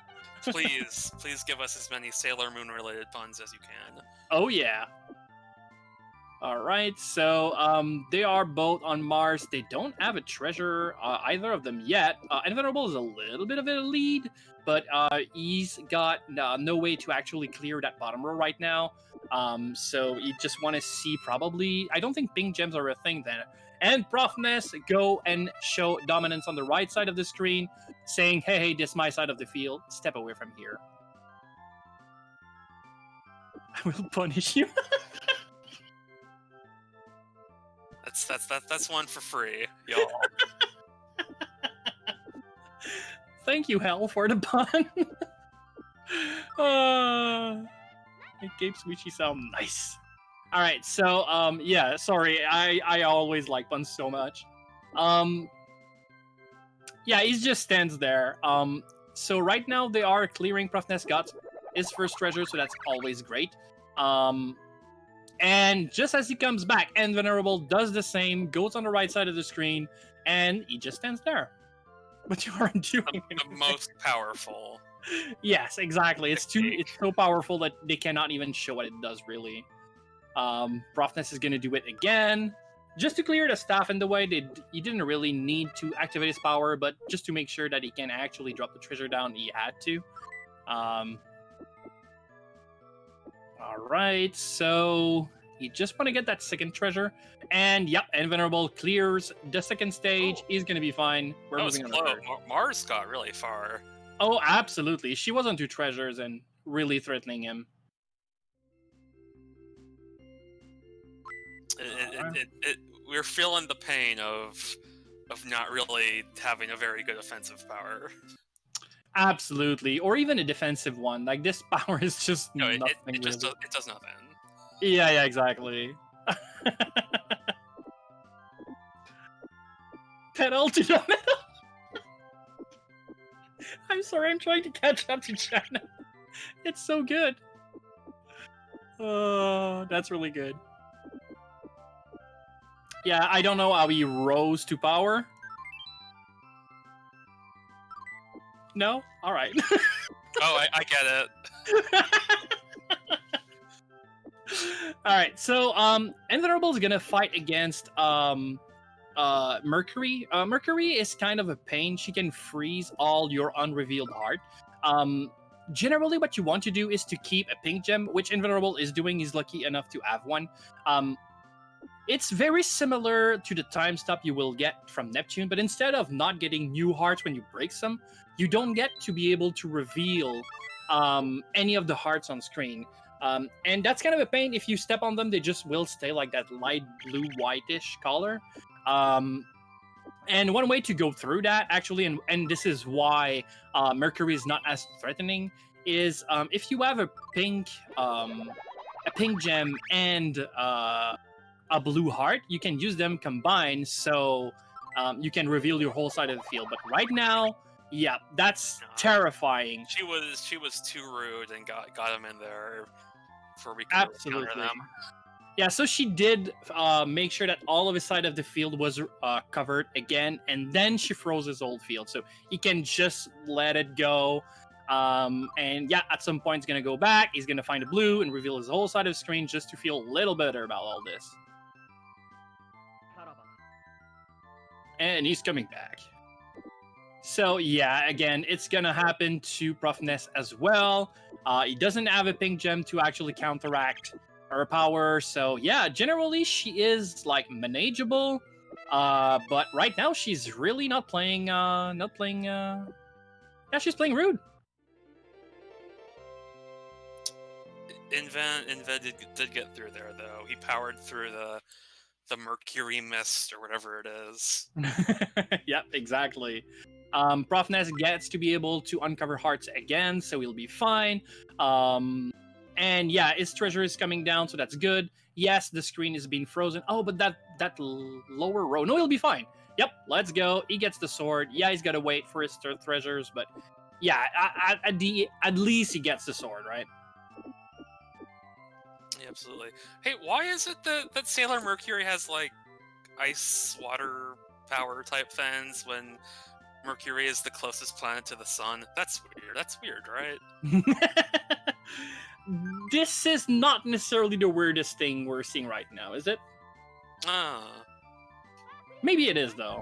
Please give us as many Sailor Moon related puns as you can. Oh yeah. All right, so they are both on Mars. They don't have a treasure, either of them yet. Invenerable is a little bit of a lead, but he's got no way to actually clear that bottom row right now. So you just want to see probably... I don't think pink gems are a thing then. And ProfNES go and show dominance on the right side of the screen, saying, hey, this is my side of the field. Step away from here. I will punish you. That's one for free, y'all. Thank you, Hell, for the pun. It gave Sweetie sound nice. All right, so yeah, sorry, I always like puns so much. Yeah, he just stands there. So right now they are clearing. ProfNES got his first treasure, so that's always great. And just as he comes back, Invenerable does the same, goes on the right side of the screen, and he just stands there. But you aren't doing the most powerful. Yes, exactly. It's so powerful that they cannot even show what it does, really. ProfNES is going to do it again. Just to clear the staff in the way, he didn't really need to activate his power, but just to make sure that he can actually drop the treasure down, he had to. Alright, so you just want to get that second treasure. And yep, Invenerable clears the second stage. He's going to be fine. We're moving on to third. Mars got really far. Oh, absolutely. She was on 2 treasures and really threatening him. We're feeling the pain of not really having a very good offensive power. Absolutely, or even a defensive one. Like, this power is just nothing. It does nothing. Yeah, exactly. Pedal to the metal. I'm sorry, I'm trying to catch up to China. It's so good. Oh, that's really good. Yeah, I don't know how he rose to power. No? Alright. Oh, I get it. Alright, so Invenerable is gonna fight against Mercury. Mercury is kind of a pain. She can freeze all your unrevealed heart. Generally what you want to do is to keep a pink gem, which Invenerable is doing. He's lucky enough to have one. It's very similar to the time stop you will get from Neptune, but instead of not getting new hearts when you break some, you don't get to be able to reveal any of the hearts on screen. And that's kind of a pain. If you step on them, they just will stay like that light blue whitish color. And one way to go through that, actually, and this is why Mercury is not as threatening, is if you have a pink a pink gem and a blue heart, you can use them combined, so you can reveal your whole side of the field. But right now, yeah, that's terrifying. She was too rude and got him in there before we could counter Absolutely. them. Yeah, so she did make sure that all of his side of the field was covered again, and then she froze his old field, so he can just let it go. And yeah, at some point, he's going to go back, he's going to find a blue and reveal his whole side of the screen just to feel a little better about all this. And he's coming back. So yeah, again, it's going to happen to ProfNES as well. He doesn't have a pink gem to actually counteract her power, so yeah, generally she is like manageable, but right now she's really not playing yeah, she's playing rude. Inven did get through there though. He powered through the mercury mist or whatever it is. Yep, exactly. ProfNES gets to be able to uncover hearts again, so he'll be fine. And yeah, his treasure is coming down, so that's good. Yes, the screen is being frozen. Oh, but that lower row. No, he'll be fine. Yep, let's go. He gets the sword. Yeah, he's got to wait for his treasures, but yeah, at least he gets the sword, right? Yeah, absolutely. Hey, why is it that Sailor Mercury has like ice water power type fans when Mercury is the closest planet to the sun? That's weird. That's weird, right? This is not necessarily the weirdest thing we're seeing right now, is it? Maybe it is, though.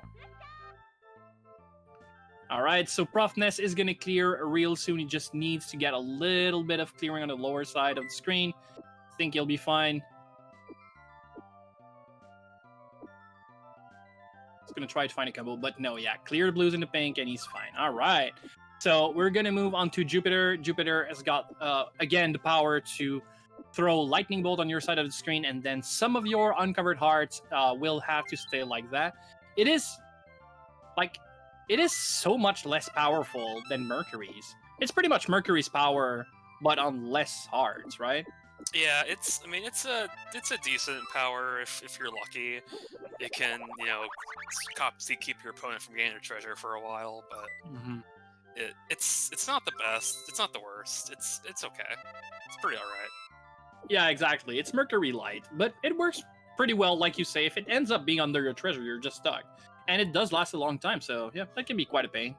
Alright, so ProfNES is going to clear real soon. He just needs to get a little bit of clearing on the lower side of the screen. I think he'll be fine. He's going to try to find a combo, but no, yeah. Clear the blues and the pink, and he's fine. Alright. So we're going to move on to Jupiter. Jupiter has got, again, the power to throw lightning bolt on your side of the screen, and then some of your uncovered hearts will have to stay like that. It is so much less powerful than Mercury's. It's pretty much Mercury's power, but on less hearts, right? Yeah, it's a decent power if you're lucky. It can, keep your opponent from gaining a treasure for a while, but it's not the best. It's not the worst. It's okay. It's pretty alright. Yeah, exactly. It's Mercury Light, but it works pretty well, like you say. If it ends up being under your treasure, you're just stuck. And it does last a long time, so yeah, that can be quite a pain.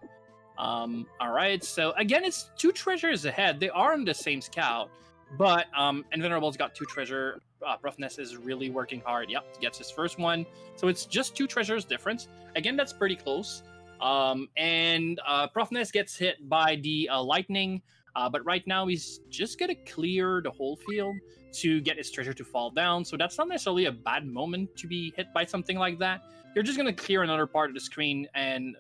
Alright, so again, it's 2 treasures ahead. They are on the same scout, but Invenerable's got 2 treasure. ProfNES is really working hard. Yep, gets his first one. So it's just 2 treasures difference. Again, that's pretty close. And ProfNES gets hit by the lightning, but right now he's just gonna clear the whole field to get his treasure to fall down. So that's not necessarily a bad moment to be hit by something like that. You're just gonna clear another part of the screen, and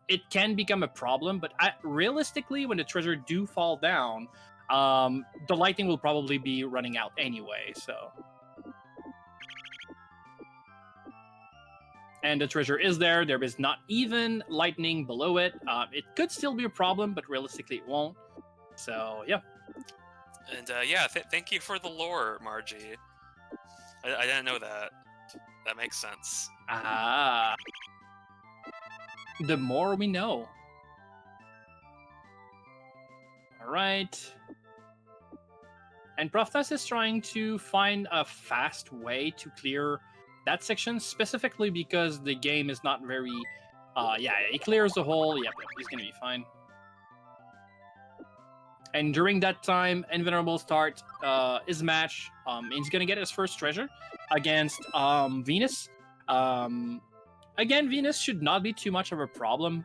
it can become a problem. But realistically, when the treasure do fall down, the lightning will probably be running out anyway. So. And the treasure is there. There is not even lightning below it. It could still be a problem, but realistically it won't. So, yeah. And thank you for the lore, Margie. I didn't know that. That makes sense. Ah. The more we know. Alright. And ProfNES is trying to find a fast way to clear that section, specifically because the game is not very... yeah, he clears the hole. Yep, he's gonna be fine. And during that time, Invenerable starts his match. He's gonna get his first treasure against Venus. Again, Venus should not be too much of a problem.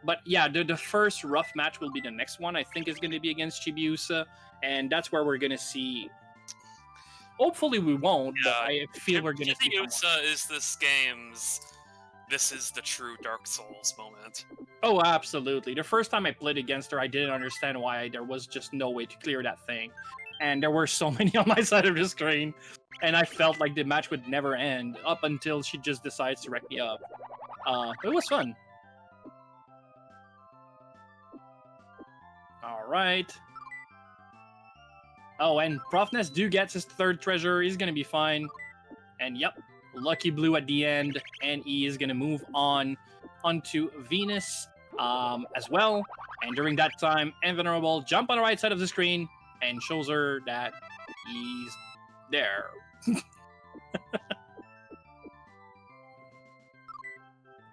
But yeah, the first rough match will be the next one. I think is gonna be against Chibiusa, and that's where we're gonna see... Hopefully we won't, but I feel we're gonna see... Chibiusa is this game's... This is the true Dark Souls moment. Oh, absolutely. The first time I played against her, I didn't understand why there was just no way to clear that thing. And there were so many on my side of the screen. And I felt like the match would never end, up until she just decides to wreck me up. It was fun. Alright. Oh, and ProfNES do gets his third treasure. He's gonna be fine. And yep, lucky blue at the end, and he is gonna move on onto Venus as well. And during that time, Invenerable jump on the right side of the screen and shows her that he's there.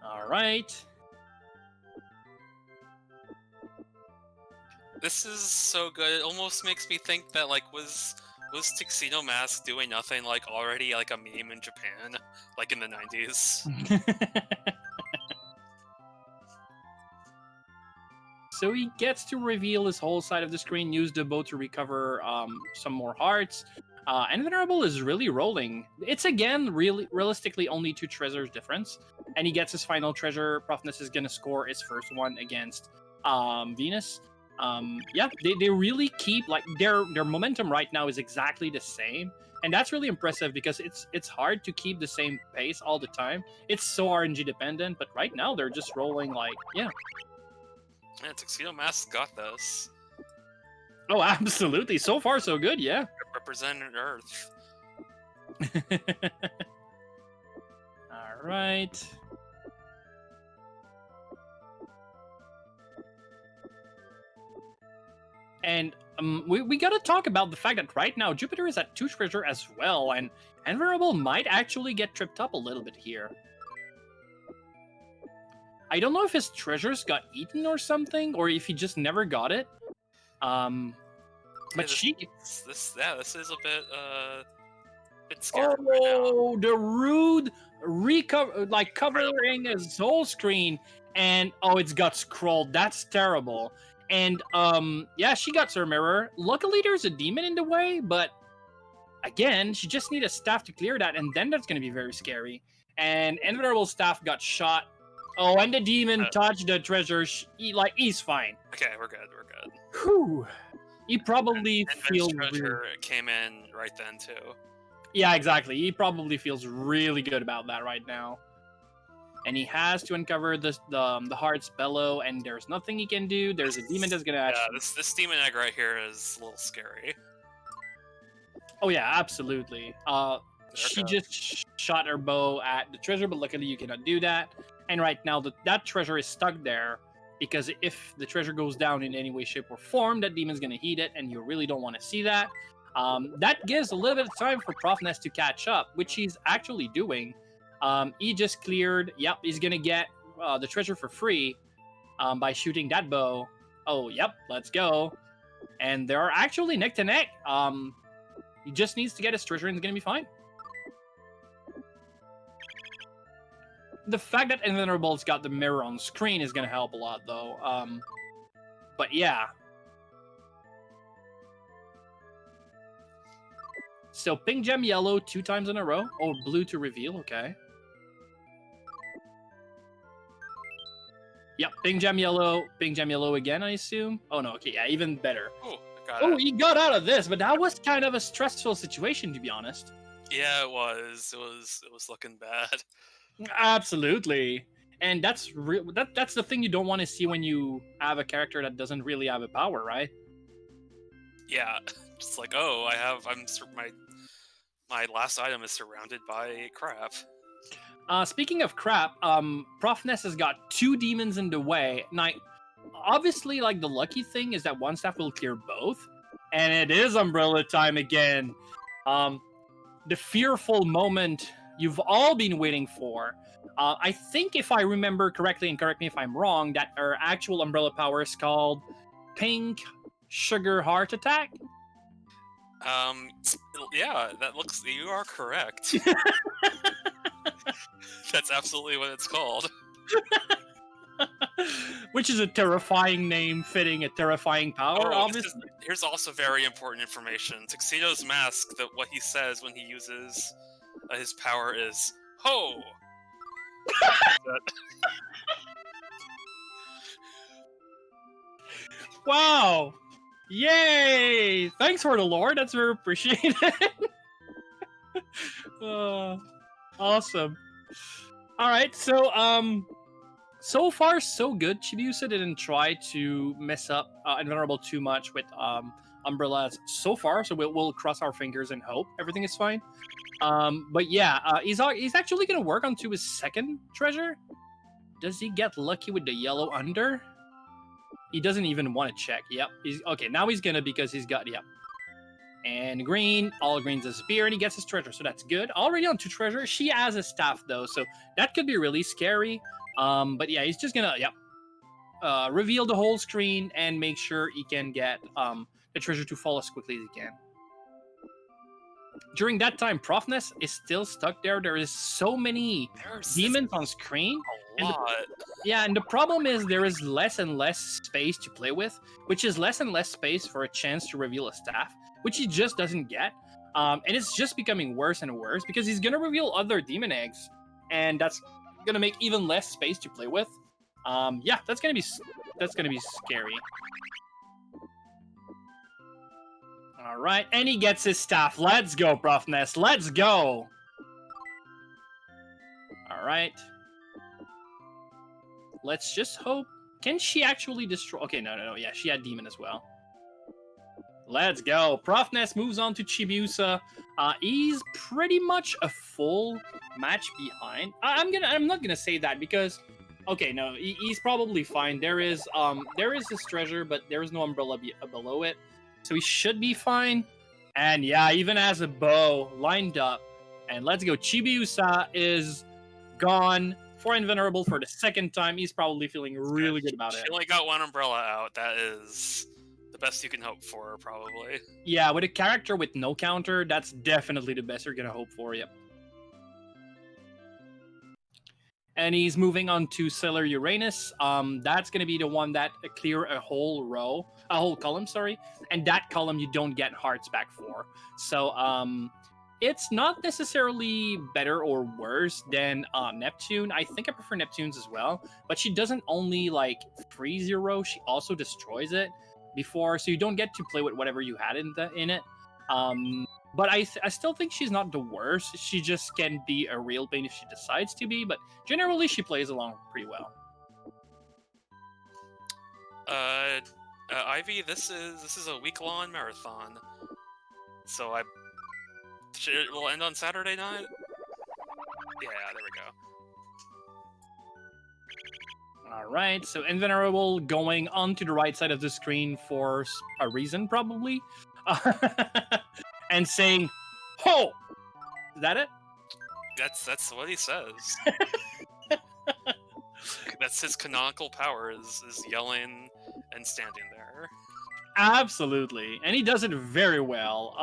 All right. This is so good. It almost makes me think that like was Tuxedo Mask doing nothing like already like a meme in Japan, like in the 90s? So he gets to reveal his whole side of the screen, use the bow to recover some more hearts. Invenerable is really rolling. It's again really realistically only 2 treasures difference, and he gets his final treasure. ProfNES is gonna score his first one against Venus. Yeah, they really keep like their momentum right now is exactly the same, and that's really impressive because it's hard to keep the same pace all the time. It's so RNG dependent, but right now they're just rolling like yeah. Yeah, Tuxedo Mask got this. Oh, absolutely. So far, so good. Yeah. Representing Earth. All right. And we got to talk about the fact that right now Jupiter is at 2 treasure as well, and Invenerable might actually get tripped up a little bit here. I don't know if his treasures got eaten or something, or if he just never got it. But this is a bit scary right now. Oh, the rude covering his whole screen, and oh, it's got scrolled. That's terrible. And yeah, she got her mirror. Luckily, there's a demon in the way, but again, she just need a staff to clear that, and then that's gonna be very scary. And Invenerable staff got shot. Oh, and the demon touched the treasure. He's fine. Okay, we're good. Whew. He probably and feels treasure came in right then too. Yeah, exactly. He probably feels really good about that right now. And he has to uncover the heart's bellow, and there's nothing he can do. There's a demon that's gonna actually... Yeah, this demon egg right here is a little scary. Oh yeah, absolutely. She just shot her bow at the treasure, but luckily you cannot do that. And right now, that treasure is stuck there, because if the treasure goes down in any way, shape, or form, that demon's going to eat it, and you really don't want to see that. That gives a little bit of time for ProfNES to catch up, which he's actually doing. He just cleared... Yep, he's going to get the treasure for free by shooting that bow. Oh, yep, let's go. And they're actually neck to neck. He just needs to get his treasure, and he's going to be fine. The fact that Invenerable's got the mirror on screen is going to help a lot, though. But yeah. So pink gem yellow 2 times in a row. Oh, blue to reveal. Okay. Yep, pink gem yellow again, I assume. Oh no, okay, yeah, even better. Oh, he got out of this, but that was kind of a stressful situation, to be honest. Yeah, it was. It was looking bad. Absolutely, and that's the thing you don't want to see when you have a character that doesn't really have a power, right? Yeah, just like my last item is surrounded by crap. Speaking of crap, ProfNES has got 2 demons in the way. Now, obviously, like the lucky thing is that one staff will clear both, and it is Umbrella time again. The fearful moment you've all been waiting for. I think if I remember correctly, and correct me if I'm wrong, that our actual Umbrella power is called Pink Sugar Heart Attack. Yeah, you are correct. That's absolutely what it's called. Which is a terrifying name fitting a terrifying power, obviously. Here's also very important information. Tuxedo's mask, what he says when he uses his power is "Ho!" Wow! Yay! Thanks for the lore, that's very appreciated. Awesome. Alright, so far so good. Chibiusa didn't try to mess up Invenerable too much with umbrellas so far, so we'll cross our fingers and hope everything is fine. But yeah, he's actually gonna work onto his second treasure. Does he get lucky with the yellow under? He doesn't even want to check. Yep. He's okay. Now he's gonna because he's got yep. And green, all greens disappear, and he gets his treasure, so that's good. Already on 2 treasure. She has a staff though, so that could be really scary. But yeah, he's just gonna reveal the whole screen and make sure he can get the treasure to fall as quickly as he can. During that time, ProfNES is still stuck there. There is so many demons on screen. A lot. And the problem is there is less and less space to play with, which is less and less space for a chance to reveal a staff, which he just doesn't get. And it's just becoming worse and worse because he's gonna reveal other demon eggs, and that's gonna make even less space to play with. Yeah, that's gonna be scary. All right, and he gets his staff. Let's go, ProfNES. Let's go. All right. Let's just hope. Can she actually destroy? Okay, no. Yeah, she had demon as well. Let's go. ProfNES moves on to Chibiusa. He's pretty much a full match behind. I'm not gonna say that because, okay, no, he's probably fine. There is this treasure, but there is no umbrella below it, so he should be fine. And yeah, even as a bow lined up, and let's go. Chibiusa is gone for Invenerable for the second time. He's probably feeling really good about it. She only got 1 umbrella out. That is the best you can hope for, probably. Yeah, with a character with no counter, that's definitely the best you're gonna hope for. Yep. And he's moving on to Sailor Uranus. That's gonna be the one that clear a whole column, sorry. And that column you don't get hearts back for. So it's not necessarily better or worse than Neptune. I think I prefer Neptune's as well, but she doesn't only like freeze your row; she also destroys it before, so you don't get to play with whatever you had in it. But I still think she's not the worst. She just can be a real pain if she decides to be, but generally she plays along pretty well. Ivy, this is a week-long marathon, so it will end on Saturday night? Yeah, there we go. All right, so Invenerable going onto the right side of the screen for a reason, probably. And saying, "Ho!" Is that it? That's what he says. That's his canonical power, is yelling and standing there. Absolutely, and he does it very well.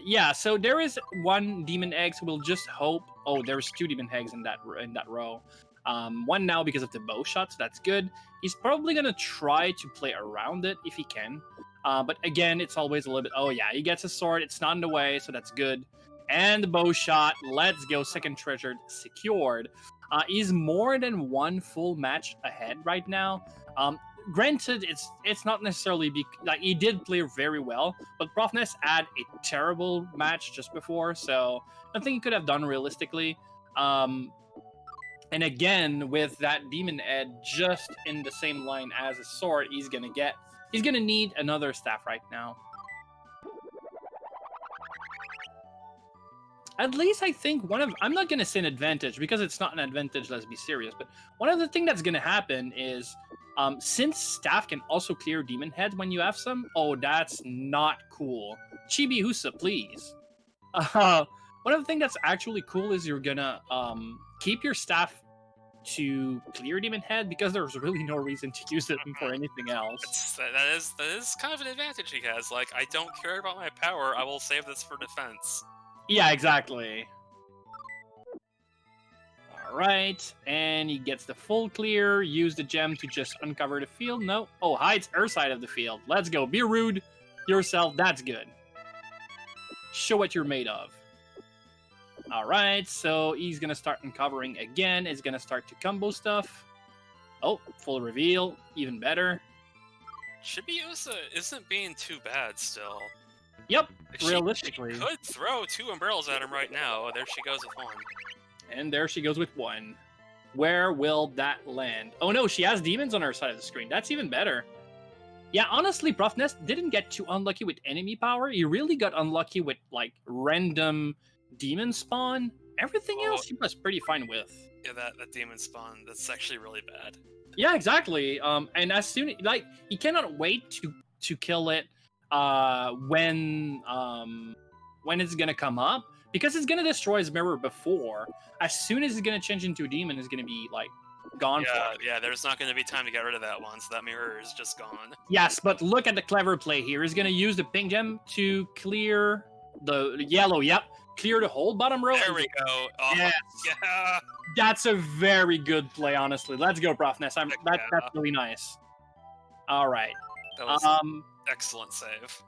Yeah, so there is 1 demon egg, so we'll just hope. Oh, there's 2 demon eggs in that row. 1 now because of the bow shot, so that's good. He's probably gonna try to play around it if he can. But again, it's always a little bit. Oh yeah, he gets a sword. It's not in the way, so that's good. And the bow shot. Let's go. Second treasure secured. He's more than 1 full match ahead right now. Granted, it's not necessarily like he did play very well, but ProfNES had a terrible match just before, so nothing he could have done realistically. And again, with that demon head just in the same line as a sword, he's gonna need another staff right now. At least I think I'm not gonna say an advantage because it's not an advantage, let's be serious, but one of the things that's gonna happen is since staff can also clear demon heads when you have some, oh, that's not cool. Chibiusa, please. One of the things that's actually cool is you're gonna keep your staff to clear demon head because there's really no reason to use it for anything else. That is kind of an advantage he has. Like, I don't care about my power, I will save this for defense. Yeah, exactly. Alright, and he gets the full clear. Use the gem to just uncover the field. No. Oh, hides her side of the field. Let's go. Be rude yourself. That's good. Show what you're made of. Alright, so he's gonna start uncovering again. He's gonna start to combo stuff. Oh, full reveal. Even better. Chibiusa isn't being too bad still. Yep, realistically. She could throw 2 umbrellas at him right now. Oh, there she goes with 1. And there she goes with 1. Where will that land? Oh no, she has demons on her side of the screen. That's even better. Yeah, honestly, ProfNES didn't get too unlucky with enemy power. He really got unlucky with like random demon spawn. Everything else he was pretty fine with. Yeah, that demon spawn, that's actually really bad. Yeah, exactly. And as soon like he cannot wait to kill it when it's gonna come up, because it's gonna destroy his mirror before. As soon as it's gonna change into a demon, it's gonna be like gone for it. Yeah, there's not going to be time to get rid of that one, so that mirror is just gone. Yes, but look at the clever play here. He's gonna use the pink gem to clear the yellow. Yep, clear the whole bottom row. There we go. Oh, Yes. yeah. That's a very good play, honestly. Let's go, ProfNES. That's really nice. All right. That was excellent save.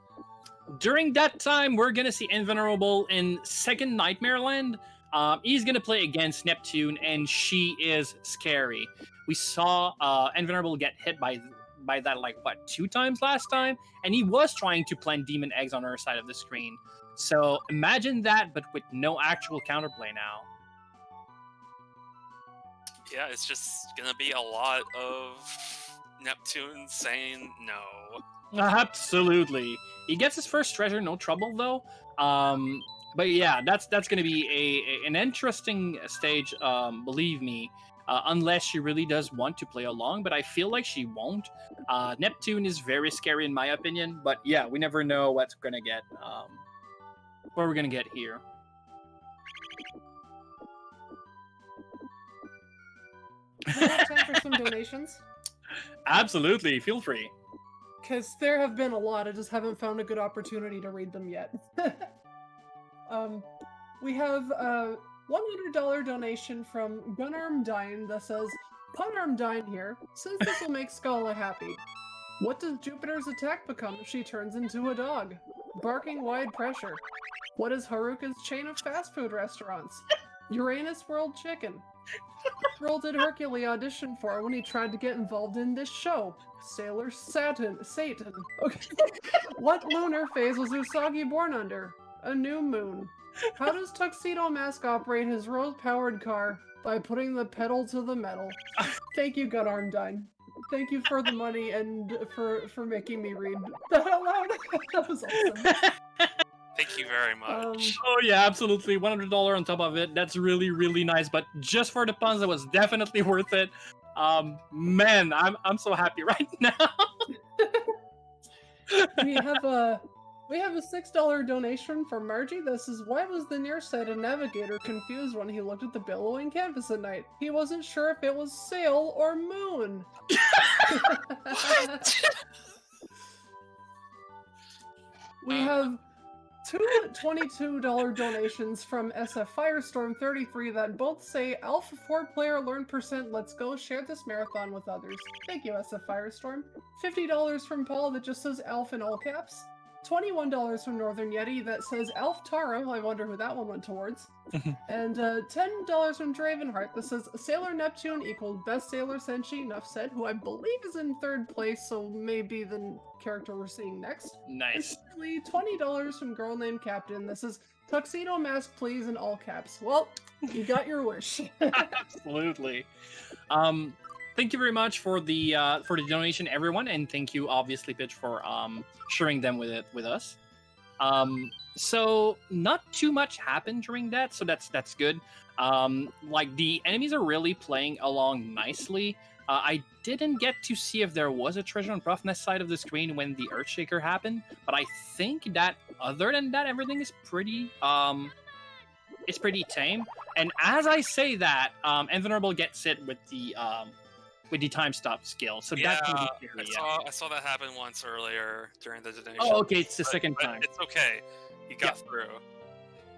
During that time, we're gonna see Invenerable in second Nightmare Land. He's gonna play against Neptune, and she is scary. We saw Invenerable get hit by that like what 2 times last time, and he was trying to plant demon eggs on her side of the screen. So imagine that, but with no actual counterplay now. Yeah, it's just gonna be a lot of Neptune saying no. Absolutely. He gets his first treasure, no trouble though. But yeah, that's gonna be an interesting stage. Believe me, unless she really does want to play along. But I feel like she won't. Neptune is very scary in my opinion. But yeah, we never know what's gonna get. What we're gonna get here. Time for some donations. Absolutely, feel free. Because there have been a lot, I just haven't found a good opportunity to read them yet. We have a $100 donation from Gunarmdine that says, Punarmdine here, says this will make Scala happy. What does Jupiter's attack become if she turns into a dog? Barking wide pressure. What is Haruka's chain of fast food restaurants? Uranus World Chicken. What role did Hercule audition for when he tried to get involved in this show? Sailor Satan. Okay. What lunar phase was Usagi born under? A new moon. How does Tuxedo Mask operate his rose-powered car? By putting the pedal to the metal. Thank you, Gunarmdine. Thank you for the money and for making me read that out loud. That was awesome. Thank you very much. Oh yeah, absolutely. $100 on top of it. That's really, really nice. But just for the puns, that was definitely worth it. Man, I'm so happy right now. We have a $6 donation from Margie that says, why was the nearsighted navigator confused when he looked at the billowing canvas at night? He wasn't sure if it was sail or moon. What? We have 2 $22 donations from SF Firestorm33 that both say Alpha 4-player learn %, let's go share this marathon with others. Thank you, SF Firestorm. $50 from Paul that just says Alf in all caps. $21 from Northern Yeti that says Alf Tara, I wonder who that one went towards. And $10 from Dravenheart that says Sailor Neptune equals Best Sailor Senshi, enough said, who I believe is in 3rd place, so maybe the character we're seeing next. Nice. And finally, $20 from Girl Named Captain that says Tuxedo Mask please in all caps. Well, you got your wish. Absolutely. Thank you very much for the donation, everyone, and thank you, obviously, Pitch, for sharing them with us. So not too much happened during that, so that's good. Like the enemies are really playing along nicely. I didn't get to see if there was a treasure on ProfNES side of the screen when the Earthshaker happened, but I think that other than that, everything is pretty it's pretty tame. And as I say that, Invenerable gets it with the time stop skill. So Yeah, that's really scary, I saw that happen once earlier during the donation. Oh, okay, it's the But- second but time. It's okay. He got through.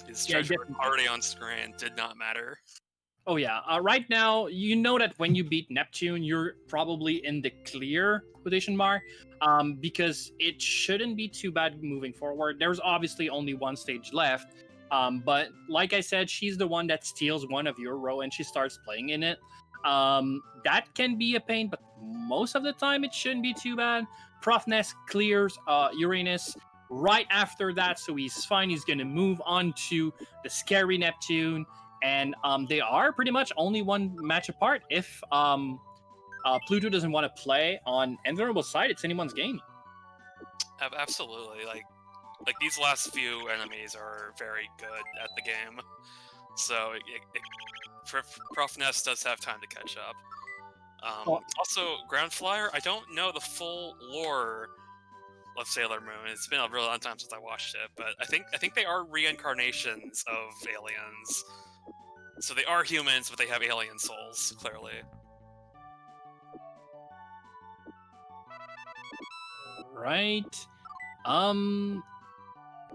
His Yeah, treasure was definitely. already on screen. Did not matter. Oh yeah. Right now, you know that when you beat Neptune, you're probably in the clear quotation mark, because it shouldn't be too bad moving forward. There's obviously only one stage left, but like I said, she's the one that steals one of your row and she starts playing in it. That can be a pain, but most of the time it shouldn't be too bad. ProfNES clears Uranus right after that, so he's fine. He's gonna move on to the scary Neptune, and they are pretty much only one match apart. If Pluto doesn't want to play on Invenerable's side, it's anyone's game. Absolutely. Like these last few enemies are very good at the game, so ProfNES does have time to catch up. Also, Ground Flyer, I don't know the full lore of Sailor Moon. It's been a really long time since I watched it, but I think they are reincarnations of aliens. So they are humans, but they have alien souls, clearly. Right.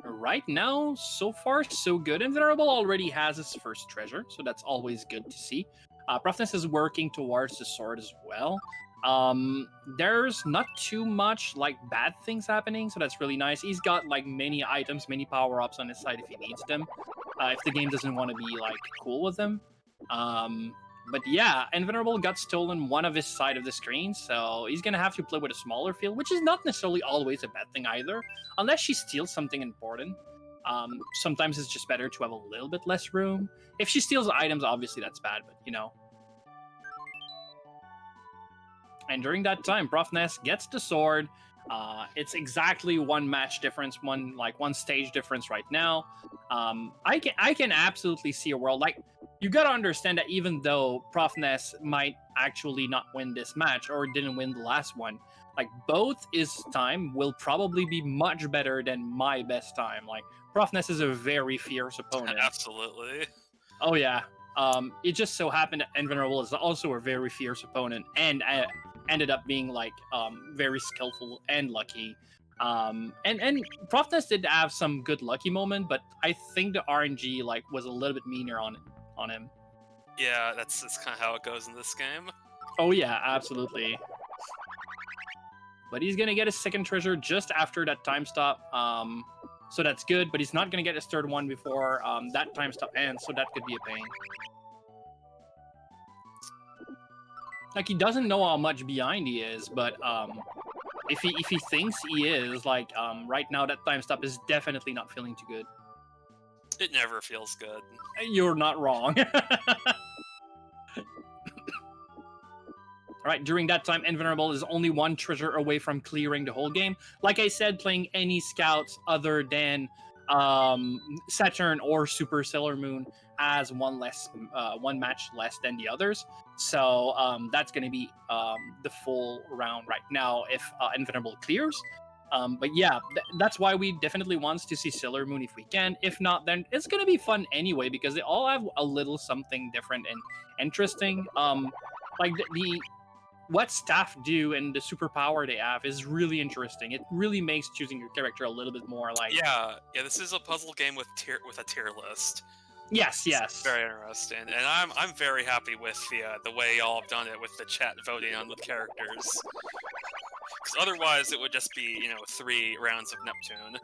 Right now, so far, so good. Invenerable already has his first treasure, so that's always good to see. ProfNES is working towards the sword as well. There's not too much like bad things happening, so that's really nice. He's got like many items, many power-ups on his side if he needs them. If the game doesn't want to be like cool with them. But yeah, Invenerable got stolen one of his side of the screen, so he's gonna have to play with a smaller field, which is not necessarily always a bad thing either, unless she steals something important. Sometimes it's just better to have a little bit less room. If she steals items, obviously that's bad, but you know. And during that time, ProfNES gets the sword. It's exactly one match difference, one stage difference right now. I can absolutely see a world like. You gotta understand that even though ProfNES might actually not win this match or didn't win the last one, like both his time will probably be much better than my best time. Like ProfNES is a very fierce opponent. Absolutely. Oh yeah. It just so happened that Invenerable is also a very fierce opponent and ended up being like very skillful and lucky. And ProfNES did have some good lucky moment, but I think the RNG like was a little bit meaner on him. Yeah, that's kind of how it goes in this game. Oh yeah, absolutely. But he's gonna get his second treasure just after that time stop. So that's good, but he's not gonna get his third one before that time stop ends, so that could be a pain. Like he doesn't know how much behind he is, but if he thinks he is, like right now that time stop is definitely not feeling too good. It never feels good. You're not wrong. Alright, during that time, Invenerable is only one treasure away from clearing the whole game. Like I said, playing any scouts other than Saturn or Super Sailor Moon has one match less than the others. So that's going to be the full round right now if Invenerable clears. But yeah, that's why we definitely want to see Sailor Moon if we can. If not, then it's gonna be fun anyway because they all have a little something different and interesting. Like the what staff do and the superpower they have is really interesting. It really makes choosing your character a little bit more like yeah. This is a puzzle game with a tier list. Yes. It's very interesting, and I'm very happy with the way y'all have done it with the chat voting on the characters. Because otherwise, it would just be 3 rounds of Neptune.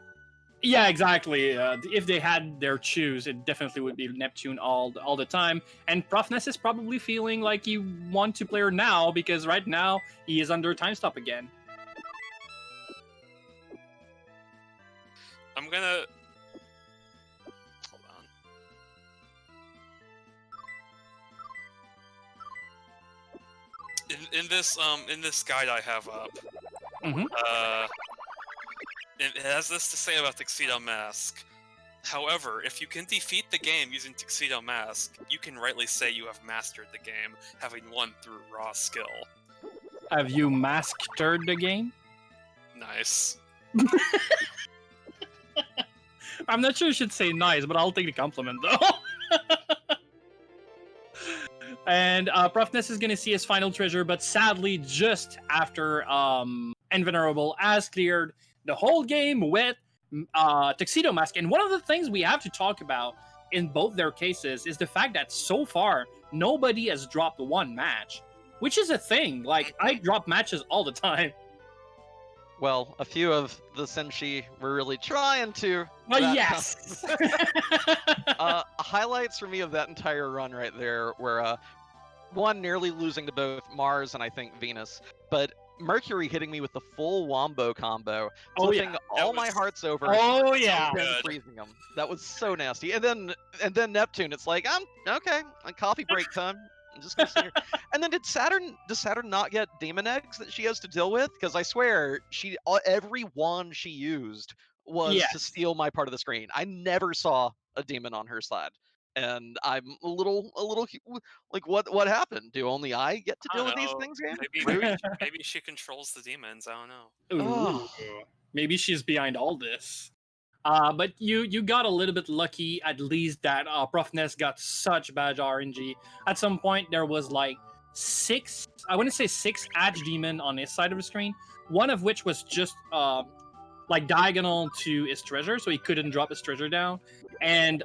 Yeah, exactly. If they had their choose, it definitely would be Neptune all the time. And ProfNES is probably feeling like you want to play her now because right now he is under time stop again. I'm gonna hold on. In this guide I have up, it has this to say about Tuxedo Mask. However, if you can defeat the game using Tuxedo Mask, you can rightly say you have mastered the game, having won through raw skill. Have you mastered the game? Nice. I'm not sure you should say nice, but I'll take the compliment though. And ProfNES is gonna see his final treasure, but sadly, just after Invenerable has cleared the whole game with Tuxedo Mask. And one of the things we have to talk about in both their cases is the fact that so far nobody has dropped one match, which is a thing. Like I drop matches all the time. Well, a few of the Senshi were really trying to. Well, yes. Highlights for me of that entire run right there were one nearly losing to both Mars and I think Venus, but Mercury hitting me with the full wombo combo, flipping all my hearts over. Oh yeah, and freezing them. That was so nasty. And then Neptune, it's like I'm okay. Coffee break time. I'm just gonna sit here. And then does Saturn not get demon eggs that she has to deal with? Because I swear every wand she used was to Yes. steal my part of the screen. I never saw a demon on her side, and I'm a little like, what happened? Do only I get to I deal don't with these know. things, game? Maybe she controls the demons. I don't know. Ooh. Oh. Maybe she's behind all this. But you got a little bit lucky, at least, that ProfNES got such bad RNG. At some point, there was like six archdemon on his side of the screen, one of which was just like diagonal to his treasure, so he couldn't drop his treasure down, and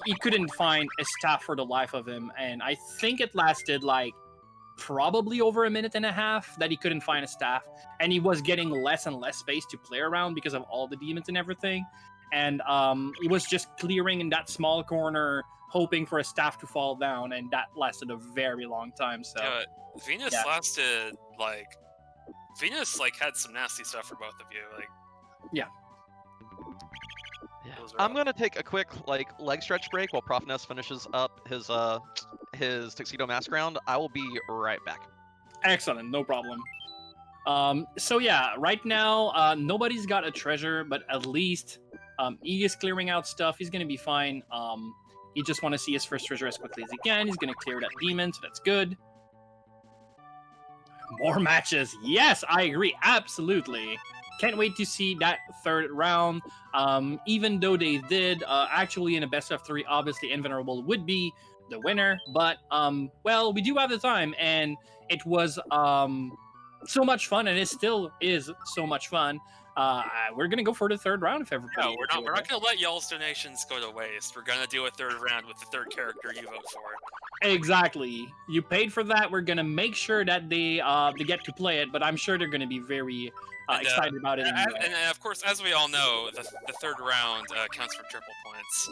he couldn't find a staff for the life of him. And I think it lasted like probably over a minute and a half that he couldn't find a staff, and he was getting less and less space to play around because of all the demons and everything. And he was just clearing in that small corner, hoping for a staff to fall down, and that lasted a very long time. So Yeah, Venus yeah. lasted like Venus had some nasty stuff for both of you. Like Yeah. it was I'm rough. gonna take a quick leg stretch break while ProfNES finishes up his Tuxedo Mask round. I will be right back. Excellent, no problem. So yeah, right now nobody's got a treasure, but at least he is clearing out stuff. He's gonna be fine. He just want to see his first treasure as quickly as he can. He's gonna clear that demon, so that's good. More matches. Yes, I agree. Absolutely. Can't wait to see that third round. Even though they did actually in a best of 3, obviously Invenerable would be the winner. But well, we do have the time, and it was so much fun, and it still is so much fun. We're gonna go for the third round if everybody. Yeah, we're not gonna let y'all's donations go to waste. We're gonna do a third round with the third character you vote for. Exactly. You paid for that. We're gonna make sure that they get to play it, but I'm sure they're gonna be very excited about it anyway. And of course, as we all know, the third round counts for triple points.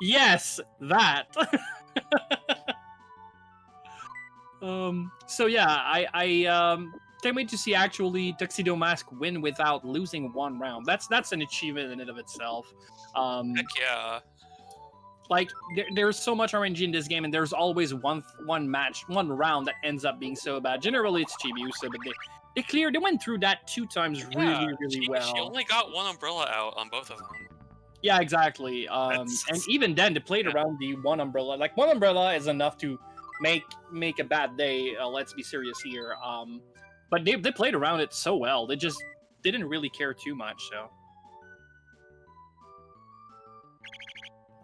Yes, that. So yeah, I can't wait to see actually Tuxedo Mask win without losing one round. That's an achievement in and of itself. Heck yeah. Like there's so much RNG in this game, and there's always one round that ends up being so bad. Generally, it's Chibiusa, but they went through that 2 times really well. She only got one umbrella out on both of them. Yeah, exactly. And even then, they played around the one umbrella. Like one umbrella is enough to make a bad day. Let's be serious here. But they played around it so well. They just didn't really care too much. So.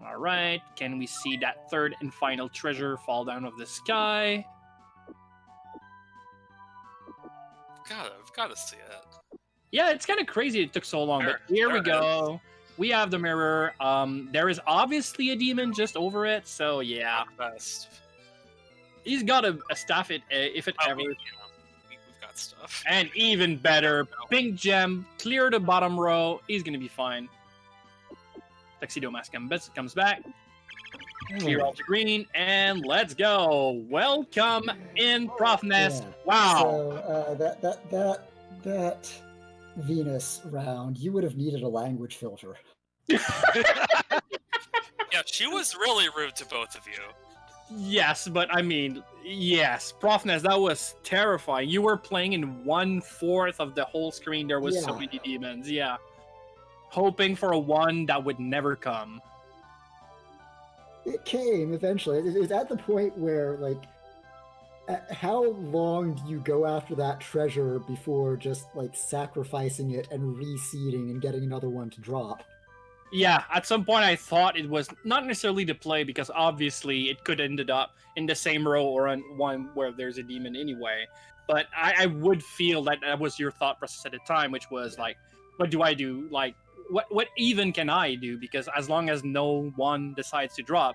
All right, can we see that third and final treasure fall down of the sky? I've gotta see it. Yeah, it's kind of crazy it took so long, but here we go. We have the mirror. There is obviously a demon just over it, so yeah. Best. He's got a staff if it ever. We've got stuff. And even better, pink gem, clear the bottom row. He's gonna be fine. Tuxedo Mask comes back. Clear all the green, and let's go. Welcome in, ProfNES. Yeah. Wow. So that Venus round, you would have needed a language filter. Yeah, she was really rude to both of you. Yes, but I mean, yes, ProfNES, that was terrifying. You were playing in 1/4 of the whole screen. There was so many demons. Yeah. Hoping for a one that would never come. It came eventually. It's at the point where, like, how long do you go after that treasure before just, like, sacrificing it and reseeding and getting another one to drop? Yeah, at some point I thought it was not necessarily the play, because obviously it could ended up in the same row or on one where there's a demon anyway. But I would feel that was your thought process at the time, which was like, what do I do? Like, what even can I do? Because as long as no one decides to drop,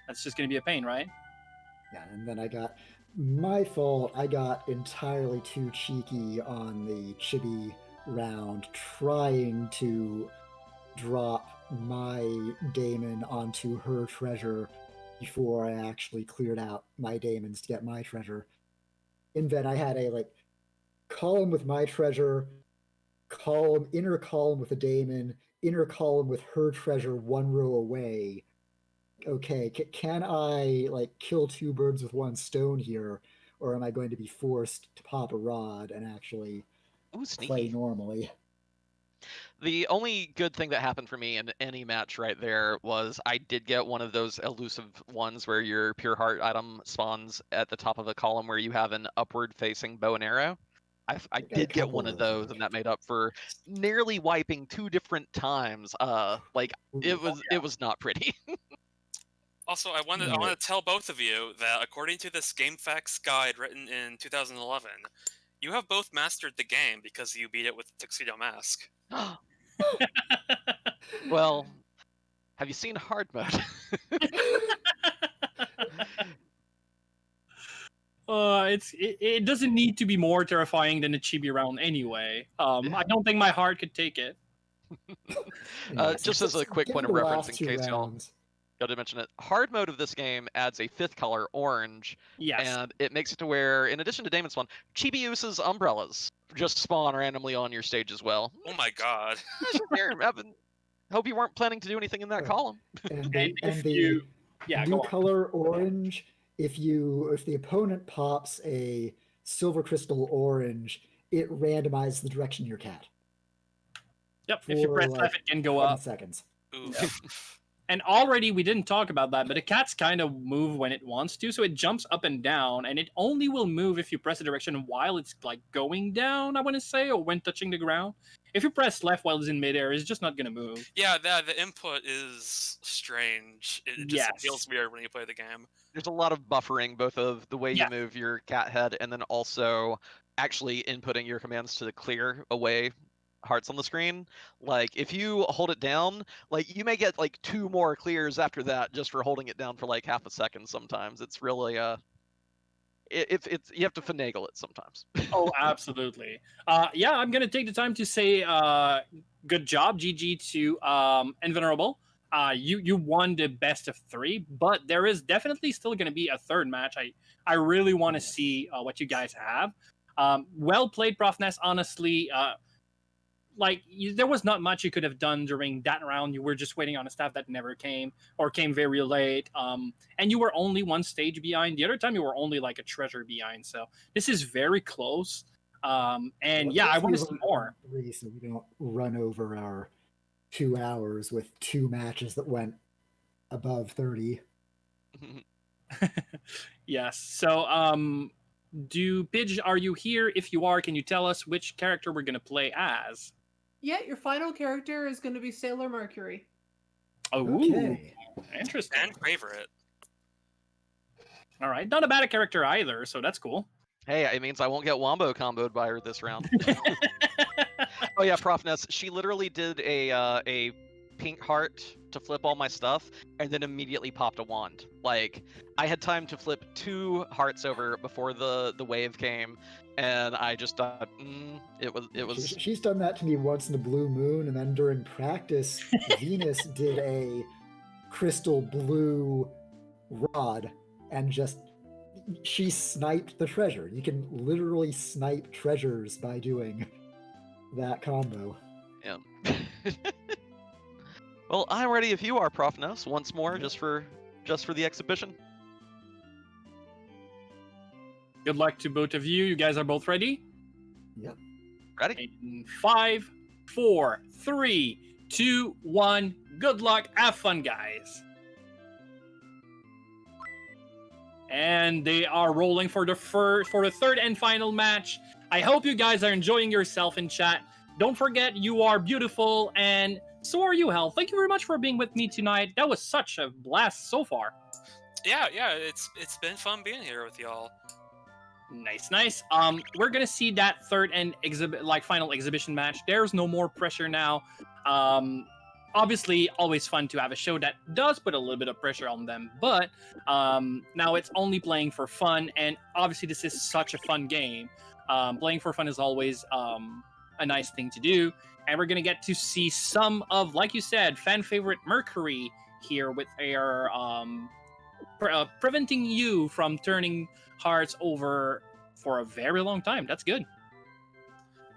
that's just going to be a pain, right? Yeah, and then I got my fault. I got entirely too cheeky on the chibi round, trying to drop my daemon onto her treasure before I actually cleared out my daemons to get my treasure. In then I had a column with my treasure, inner column with a daemon, inner column with her treasure 1 row away, okay, can I like kill two birds with one stone here, or am I going to be forced to pop a rod and actually Ooh, play sneaky. normally? The only good thing that happened for me in any match right there was I did get one of those elusive ones where your pure heart item spawns at the top of a column where you have an upward facing bow and arrow. I got a did get one couple of of those, I those, think. and that made up for nearly wiping 2 different times. Like it Ooh. was not pretty. Also, I want Right. to tell both of you that according to this GameFAQs guide written in 2011, you have both mastered the game because you beat it with the Tuxedo Mask. Well, have you seen hard mode? It doesn't need to be more terrifying than a chibi round anyway. I don't think my heart could take it. Anyways, Just as a quick getting point of to the reference, last in two case y'all rounds. got to mention it, hard mode of this game adds a 5th color, orange, Yes. and it makes it to where, in addition to Damon Spawn, Chibiusa's umbrellas just spawn randomly on your stage as well. Oh my god. Hope you weren't planning to do anything in that Oh. column. And And the if you, yeah, new go on. color orange, if the opponent pops a silver crystal orange, it randomizes the direction of your cat Yep. If you for press like F, it can go 20 up. seconds. Oof. And already we didn't talk about that, but the cats kind of move when it wants to, so it jumps up and down, and it only will move if you press a direction while it's like going down, I want to say, or when touching the ground. If you press left while it's in midair, it's just not gonna move. Yeah, the input is strange. It just Yes. feels weird when you play the game. There's a lot of buffering, both of the way you Yeah. move your cat head and then also actually inputting your commands to clear away hearts on the screen. Like if you hold it down, like you may get like 2 more clears after that just for holding it down for like half a second sometimes. It's really it's you have to finagle it sometimes. Oh, absolutely. Yeah, I'm gonna take the time to say good job, GG to Invenerable. You won the best of 3, but there is definitely still gonna be a third match. I really want to see what you guys have. Well played, ProfNES. Honestly, there was not much you could have done during that round. You were just waiting on a staff that never came or came very late. And you were only one stage behind. The other time you were only like a treasure behind. So this is very close. And yeah, I want to see more. 3, so we don't run over our 2 hours with 2 matches that went above 30. Yes. So Pidge, are you here? If you are, can you tell us which character we're gonna play as? Yeah, your final character is going to be Sailor Mercury. Oh, Okay. interesting. And favorite. All right, not a bad character either, so that's cool. Hey, it means I won't get wombo comboed by her this round. Oh yeah, ProfNES. She literally did a pink heart to flip all my stuff, and then immediately popped a wand. Like I had time to flip 2 hearts over before the wave came, and I just thought, it was. She's done that to me once in the blue moon, and then during practice, Venus did a crystal blue rod, and she sniped the treasure. You can literally snipe treasures by doing that combo. Yeah. Well, I'm ready if you are, ProfNES. Once more, just for the exhibition. Good luck to both of you. You guys are both ready? Yep. Ready? In 5, 4, 3, 2, 1. Good luck. Have fun, guys. And they are rolling for the third and final match. I hope you guys are enjoying yourself in chat. Don't forget, you are beautiful, and so are you, Hal. Thank you very much for being with me tonight. That was such a blast so far. Yeah, it's been fun being here with y'all. Nice. We're gonna see that third and final exhibition match. There's no more pressure now. Obviously, always fun to have a show that does put a little bit of pressure on them, but now it's only playing for fun, and obviously this is such a fun game. Playing for fun is always a nice thing to do, and we're gonna get to see some of, like you said, fan favorite Mercury here with their preventing you from turning hearts over for a very long time. That's good.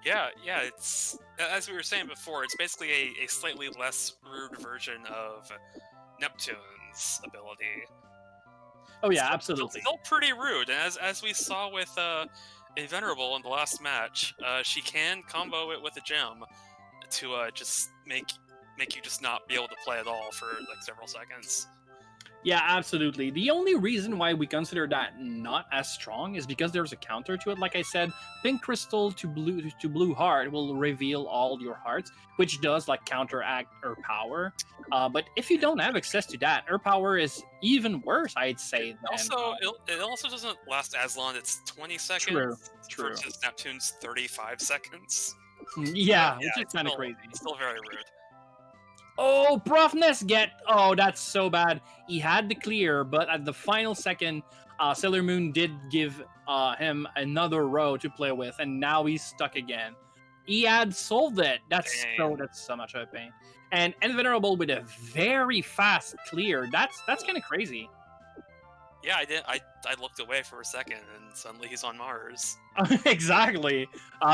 Yeah, it's, as we were saying before, it's basically a slightly less rude version of Neptune Kurukkurin's ability. Oh yeah, absolutely. Still pretty rude, and as we saw with Invenerable in the last match, she can combo it with a gem to just make you just not be able to play at all for like several seconds. Yeah, absolutely. The only reason why we consider that not as strong is because there's a counter to it. Like I said, pink crystal to blue heart will reveal all your hearts, which does like counteract her power. But if you don't have access to that, her power is even worse, I'd say. It also doesn't last as long. It's 20 seconds True. versus Neptune's 35 seconds. Yeah, which is kind of crazy. It's still very rude. Oh, ProfNES that's so bad. He had the clear, but at the final second, Sailor Moon did give him another row to play with, and now he's stuck again. He had solved it. That's so much of a pain. And Invenerable with a very fast clear. That's kind of crazy. Yeah, I did. I looked away for a second, and suddenly he's on Mars. Exactly.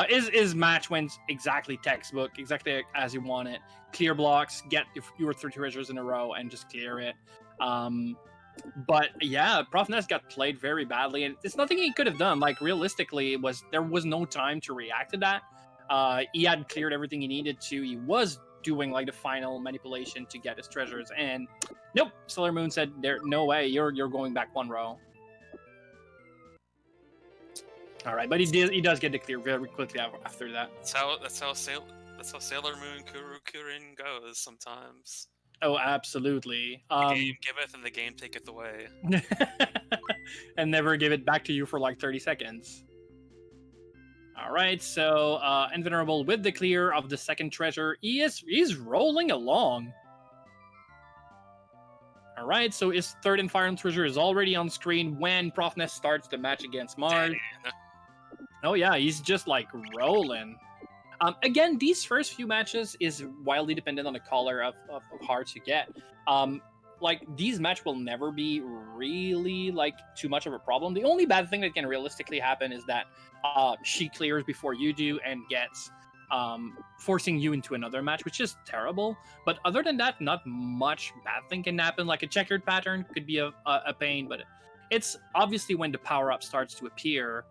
His match went exactly textbook, exactly as you want it. Clear blocks, get your 3 treasures in a row, and just clear it. But yeah, ProfNES got played very badly, and it's nothing he could have done. Like realistically, there was no time to react to that. He had cleared everything he needed to. He was doing like the final manipulation to get his treasures, and nope, Sailor Moon said, no way, you're going back 1 row. All right, but he does get to clear very quickly after that. That's how Sailor Moon Kurukkurin goes sometimes. Oh, absolutely. The game giveth and the game taketh away. And never give it back to you for like 30 seconds. All right, so Invenerable with the clear of the second treasure. He's rolling along. All right, so his third and final treasure is already on screen when ProfNES starts the match against Mars. Dang. Oh yeah, he's just like rolling. Again, these first few matches is wildly dependent on the color of hearts you get. Like these matches will never be really like too much of a problem. The only bad thing that can realistically happen is that she clears before you do and gets forcing you into another match, which is terrible. But other than that, not much bad thing can happen. Like a checkered pattern could be a pain, but it's obviously when the power-up starts to appear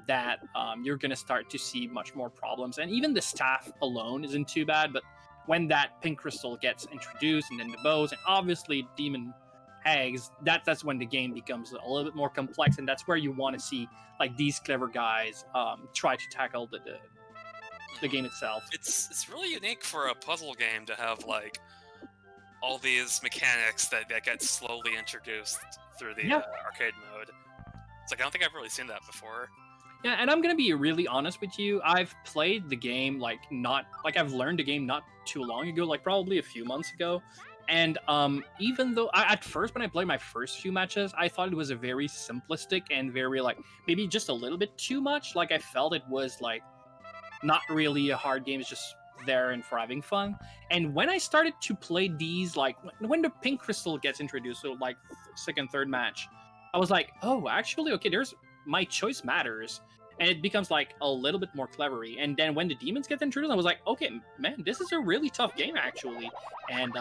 that you're going to start to see much more problems. And even the staff alone isn't too bad, but when that pink crystal gets introduced, and then the bows, and obviously demon hags, that's when the game becomes a little bit more complex, and that's where you want to see like these clever guys try to tackle the game itself. It's really unique for a puzzle game to have like all these mechanics that get slowly introduced through the arcade mode. It's like I don't think I've really seen that before. Yeah, and I'm gonna be really honest with you. I've played the game I've learned the game not too long ago, like probably a few months ago. And even though at first when I played my first few matches, I thought it was a very simplistic and very like maybe just a little bit too much. Like I felt it was like not really a hard game, it's just there and for having fun. And when I started to play these, like when the pink crystal gets introduced, so like second, third match, I was like, oh, actually, okay, my choice matters. And it becomes like a little bit more clevery. And then when the demons get introduced, I was like, okay, man, this is a really tough game actually. And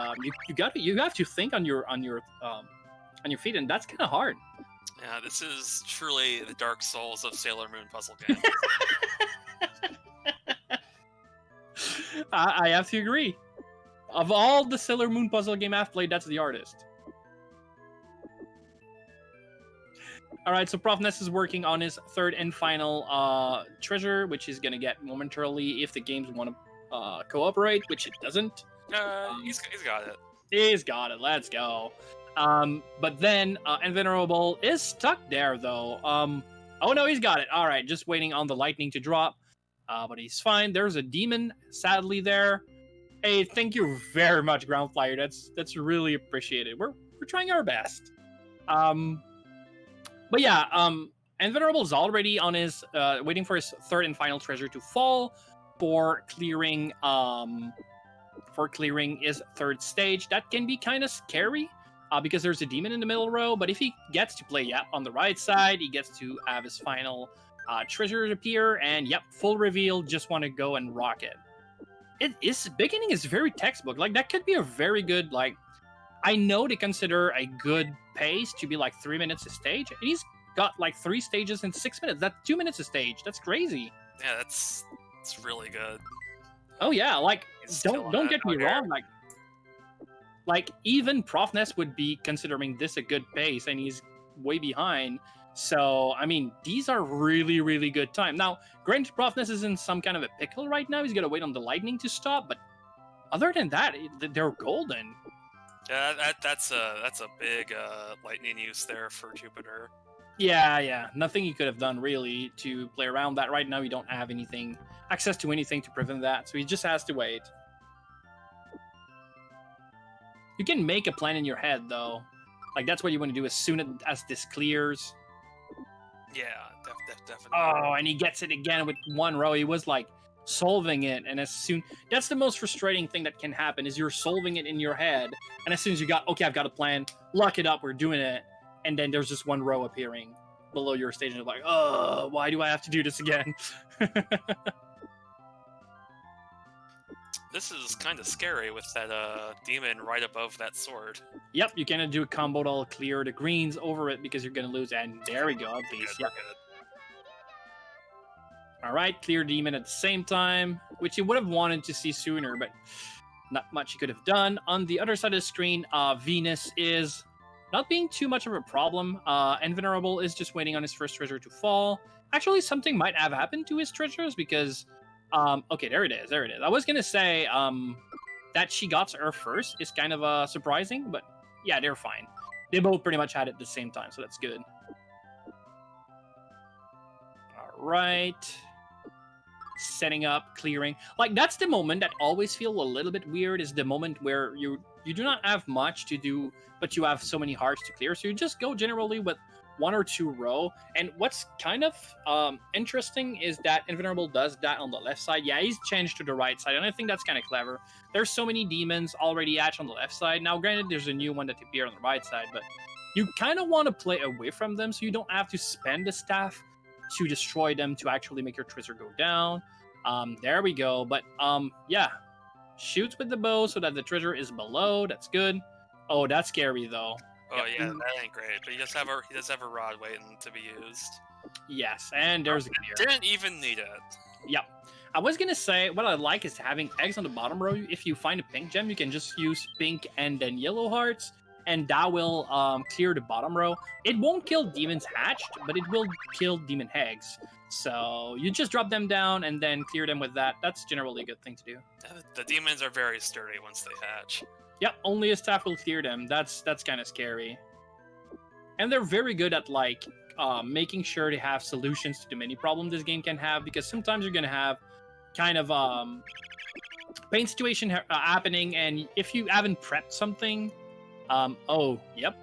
you have to think on your feet, and that's kind of hard. Yeah, this is truly the Dark Souls of Sailor Moon puzzle games. I have to agree. Of all the Sailor Moon puzzle game I've played, that's the hardest. All right, so ProfNES is working on his third and final treasure, which is going to get momentarily if the games want to cooperate, which it doesn't. He's got it. He's got it. Let's go. But then Invenerable is stuck there, though. Oh, no, he's got it. All right, just waiting on the lightning to drop. But he's fine. There's a demon, sadly, there. Hey, thank you very much, Ground Flyer. That's really appreciated. We're trying our best. But yeah, Invenerable is already on his waiting for his third and final treasure to fall for clearing his third stage. That can be kind of scary because there's a demon in the middle row. But if he gets to play on the right side, he gets to have his final treasure appear, and full reveal. Just want to go and rock it. Its beginning is very textbook. Like that could be a very good like. I know they consider a good pace to be like 3 minutes a stage, and he's got like 3 stages in 6 minutes. That's 2 minutes a stage. That's crazy. Yeah, it's really good. Oh yeah, like He's don't killing it get me out here. wrong, like even ProfNES would be considering this a good pace, and he's way behind. So I mean, these are really, really good time. Now, granted, ProfNES is in some kind of a pickle right now. He's got to wait on the lightning to stop, but other than that, they're golden. Yeah, that's a big lightning use there for Jupiter. Yeah. Nothing you could have done really to play around that. Right now, you don't have access to anything to prevent that, so he just has to wait. You can make a plan in your head, though. Like, that's what you want to do as soon as this clears. Yeah, definitely. Oh, and he gets it again with 1 row. He was, like, solving it, and as soon... That's the most frustrating thing that can happen, is you're solving it in your head, and as soon as you got, okay, I've got a plan, lock it up, we're doing it, and then there's just 1 row appearing below your stage, and you're like, oh, why do I have to do this again? This is kind of scary with that demon right above that sword. Yep, you cannot do a combo that'll clear the greens over it because you're going to lose. And there we go, at least. Yep. All right, clear demon at the same time, which you would have wanted to see sooner, but not much you could have done. On the other side of the screen, Venus is not being too much of a problem. Invenerable is just waiting on his first treasure to fall. Actually, something might have happened to his treasures because... okay, there it is. I was gonna say that she got her first is kind of surprising, but yeah, they're fine. They both pretty much had it at the same time, so that's good. All right, setting up, clearing. Like, that's the moment that always feel a little bit weird, is the moment where you do not have much to do, but you have so many hearts to clear, so you just go generally with 1 or 2 row. And what's kind of interesting is that Invenerable does that on the left side. Yeah, he's changed to the right side, and I think that's kind of clever. There's so many demons already hatched on the left side. Now, granted, there's a new one that appeared on the right side, but you kind of want to play away from them so you don't have to spend the staff to destroy them to actually make your treasure go down. There we go. But yeah, shoots with the bow so that the treasure is below. That's good. Oh, that's scary though. Oh Yep. yeah, that ain't great. But he does have a rod waiting to be used. Yes, and there's a clear. Didn't even need it. Yep. I was gonna say what I like is having eggs on the bottom row. If you find a pink gem, you can just use pink and then yellow hearts, and that will clear the bottom row. It won't kill demons hatched, but it will kill demon eggs. So you just drop them down and then clear them with that. That's generally a good thing to do. The demons are very sturdy once they hatch. Yep, only a staff will clear them. That's kind of scary. And they're very good at like making sure they have solutions to the many problems this game can have, because sometimes you're gonna have kind of pain situation happening, and if you haven't prepped something, oh yep,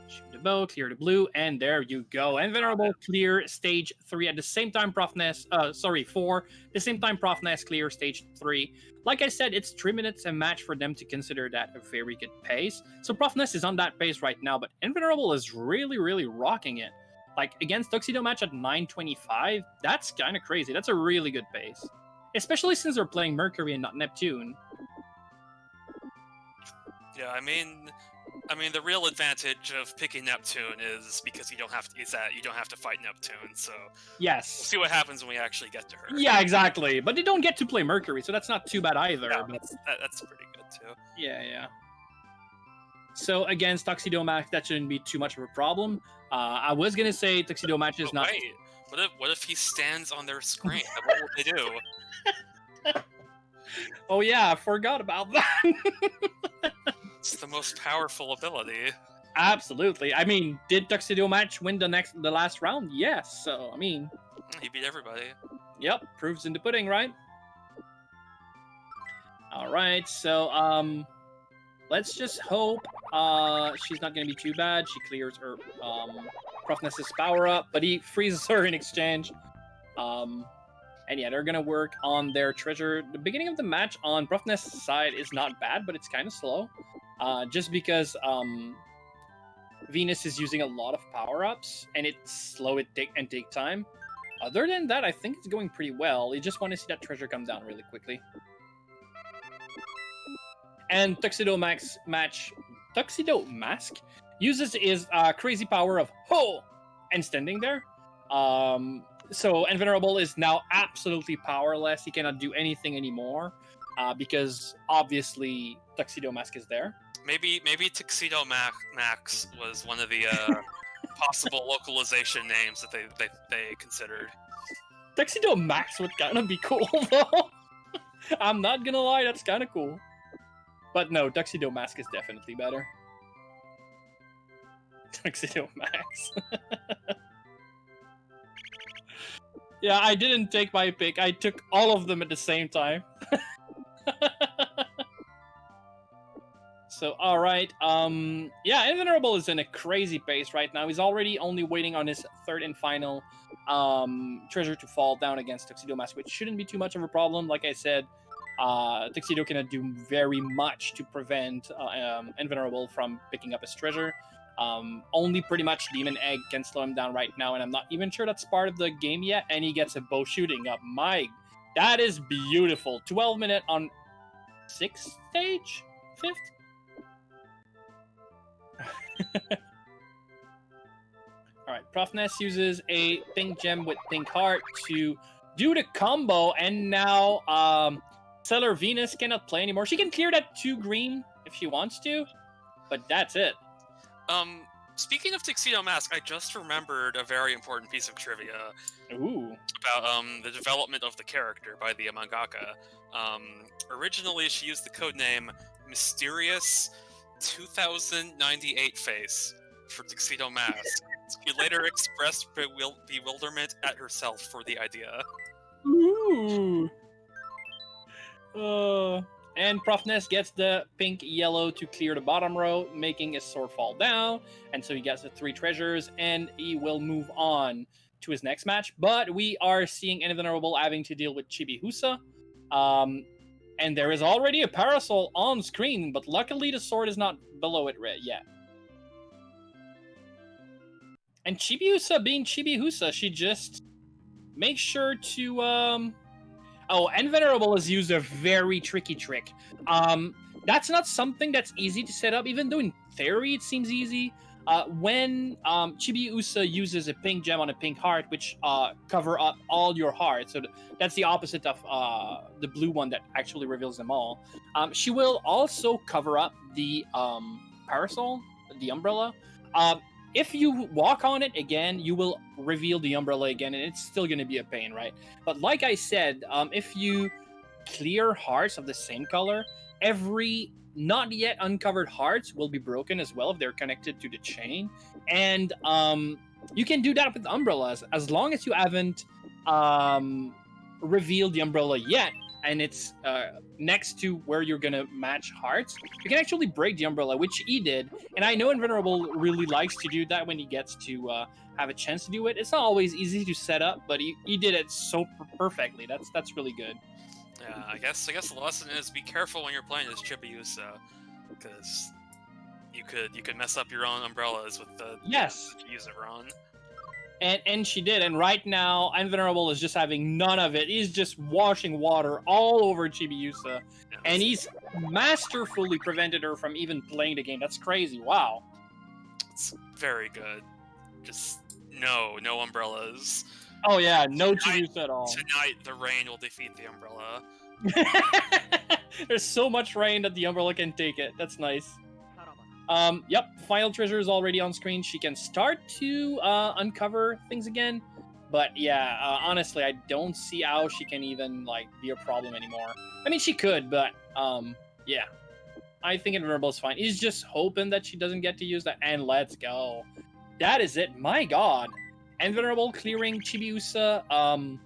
shoot the bow, clear the blue, and there you go. Invenerable clear stage 3 at the same time ProfNES, 4, the same time ProfNES clear stage 3. Like I said, it's 3 minutes a match for them to consider that a very good pace. So ProfNES is on that pace right now, but Invenerable is really, really rocking it. Like, against Tuxedo Match at 9:25, that's kind of crazy. That's a really good pace. Especially since they're playing Mercury and not Neptune. Yeah, I mean, the real advantage of picking Neptune is because you don't have to fight Neptune. So Yes. we'll see what happens when we actually get to her. Yeah, exactly. But they don't get to play Mercury, so that's not too bad either. No, But that's pretty good too. yeah. So against Tuxedo Match, that shouldn't be too much of a problem. I was gonna say Tuxedo Match is But not. wait, what if he stands on their screen? What will they do? Oh yeah, I forgot about that. It's the most powerful ability. Absolutely. I mean, did Tuxedo Match win the last round? Yes. So I mean, He beat everybody. yep, proof's in the pudding, right? All right. So let's just hope she's not gonna be too bad. She clears her ProfNES's power up, but he freezes her in exchange. And yeah, they're gonna work on their treasure. The beginning of the match on ProfNES side is not bad, but it's kind of slow. Just because Venus is using a lot of power-ups, and it's slow and take time. Other than that, I think it's going pretty well. You just want to see that treasure come down really quickly. And Tuxedo Mask uses his crazy power of Ho and standing there. So Invenerable is now absolutely powerless. He cannot do anything anymore because obviously Tuxedo Mask is there. Maybe Tuxedo Max was one of the possible localization names that they considered. Tuxedo Max would kind of be cool though. I'm not gonna lie, that's kind of cool. But no, Tuxedo Mask is definitely better. Tuxedo Max. Yeah, I didn't take my pick. I took all of them at the same time. So, alright. Yeah, Invenerable is in a crazy pace right now. He's already only waiting on his third and final treasure to fall down against Tuxedo Mask, which shouldn't be too much of a problem. Like I said, Tuxedo cannot do very much to prevent Invenerable from picking up his treasure. Only pretty much Demon Egg can slow him down right now, and I'm not even sure that's part of the game yet, and he gets a bow shooting up. That is beautiful. 12 minute on 6th stage? 5th? Alright, ProfNES uses a pink gem with pink heart to do the combo, and now Sailor Venus cannot play anymore. She can clear that 2 green if she wants to, but that's it. Speaking of Tuxedo Mask, I just remembered a very important piece of trivia. Ooh. About the development of the character by the mangaka. Originally, she used the codename Mysterious 2098 Face for Tuxedo Mask. She later expressed bewilderment at herself for the idea. Ooh. And ProfNES gets the pink-yellow to clear the bottom row, making his sword fall down. And so he gets the 3 treasures, and he will move on to his next match. But we are seeing Invenerable having to deal with Chibiusa. And there is already a parasol on screen, but luckily the sword is not below it yet. And Chibiusa being Chibiusa, she just makes sure to... Oh, Invenerable has used a very tricky trick. That's not something that's easy to set up, even though in theory it seems easy. When Chibiusa uses a pink gem on a pink heart, which cover up all your hearts, so that's the opposite of the blue one that actually reveals them all. She will also cover up the parasol, the umbrella. If you walk on it again, you will reveal the umbrella again, and it's still going to be a pain, right? But like I said, if you clear hearts of the same color, every not yet uncovered hearts will be broken as well if they're connected to the chain. And you can do that with umbrellas as long as you haven't revealed the umbrella yet, and it's next to where you're gonna match hearts. You can actually break the umbrella, which he did, and I know Invenerable really likes to do that when he gets to have a chance to do it. It's not always easy to set up, but he did it so perfectly. That's really good. Yeah, I guess the lesson is be careful when you're playing as Chibiusa, because you could mess up your own umbrellas with the yes. If you use it wrong. And she did, and right now, Invenerable is just having none of it. He's just washing water all over Chibiusa, and he's masterfully prevented her from even playing the game. That's crazy, wow. It's very good. Just no umbrellas. Oh yeah, no Chibiusa at all. Tonight, the rain will defeat the umbrella. There's so much rain that the umbrella can take it. That's nice. Yep, final treasure is already on screen. She can start to uncover things again, but yeah, honestly, I don't see how she can even be a problem anymore. I mean, she could, but yeah, I think Invenerable is fine. He's just hoping that she doesn't get to use that, and let's go. That is it. My God, Invenerable clearing Chibiusa.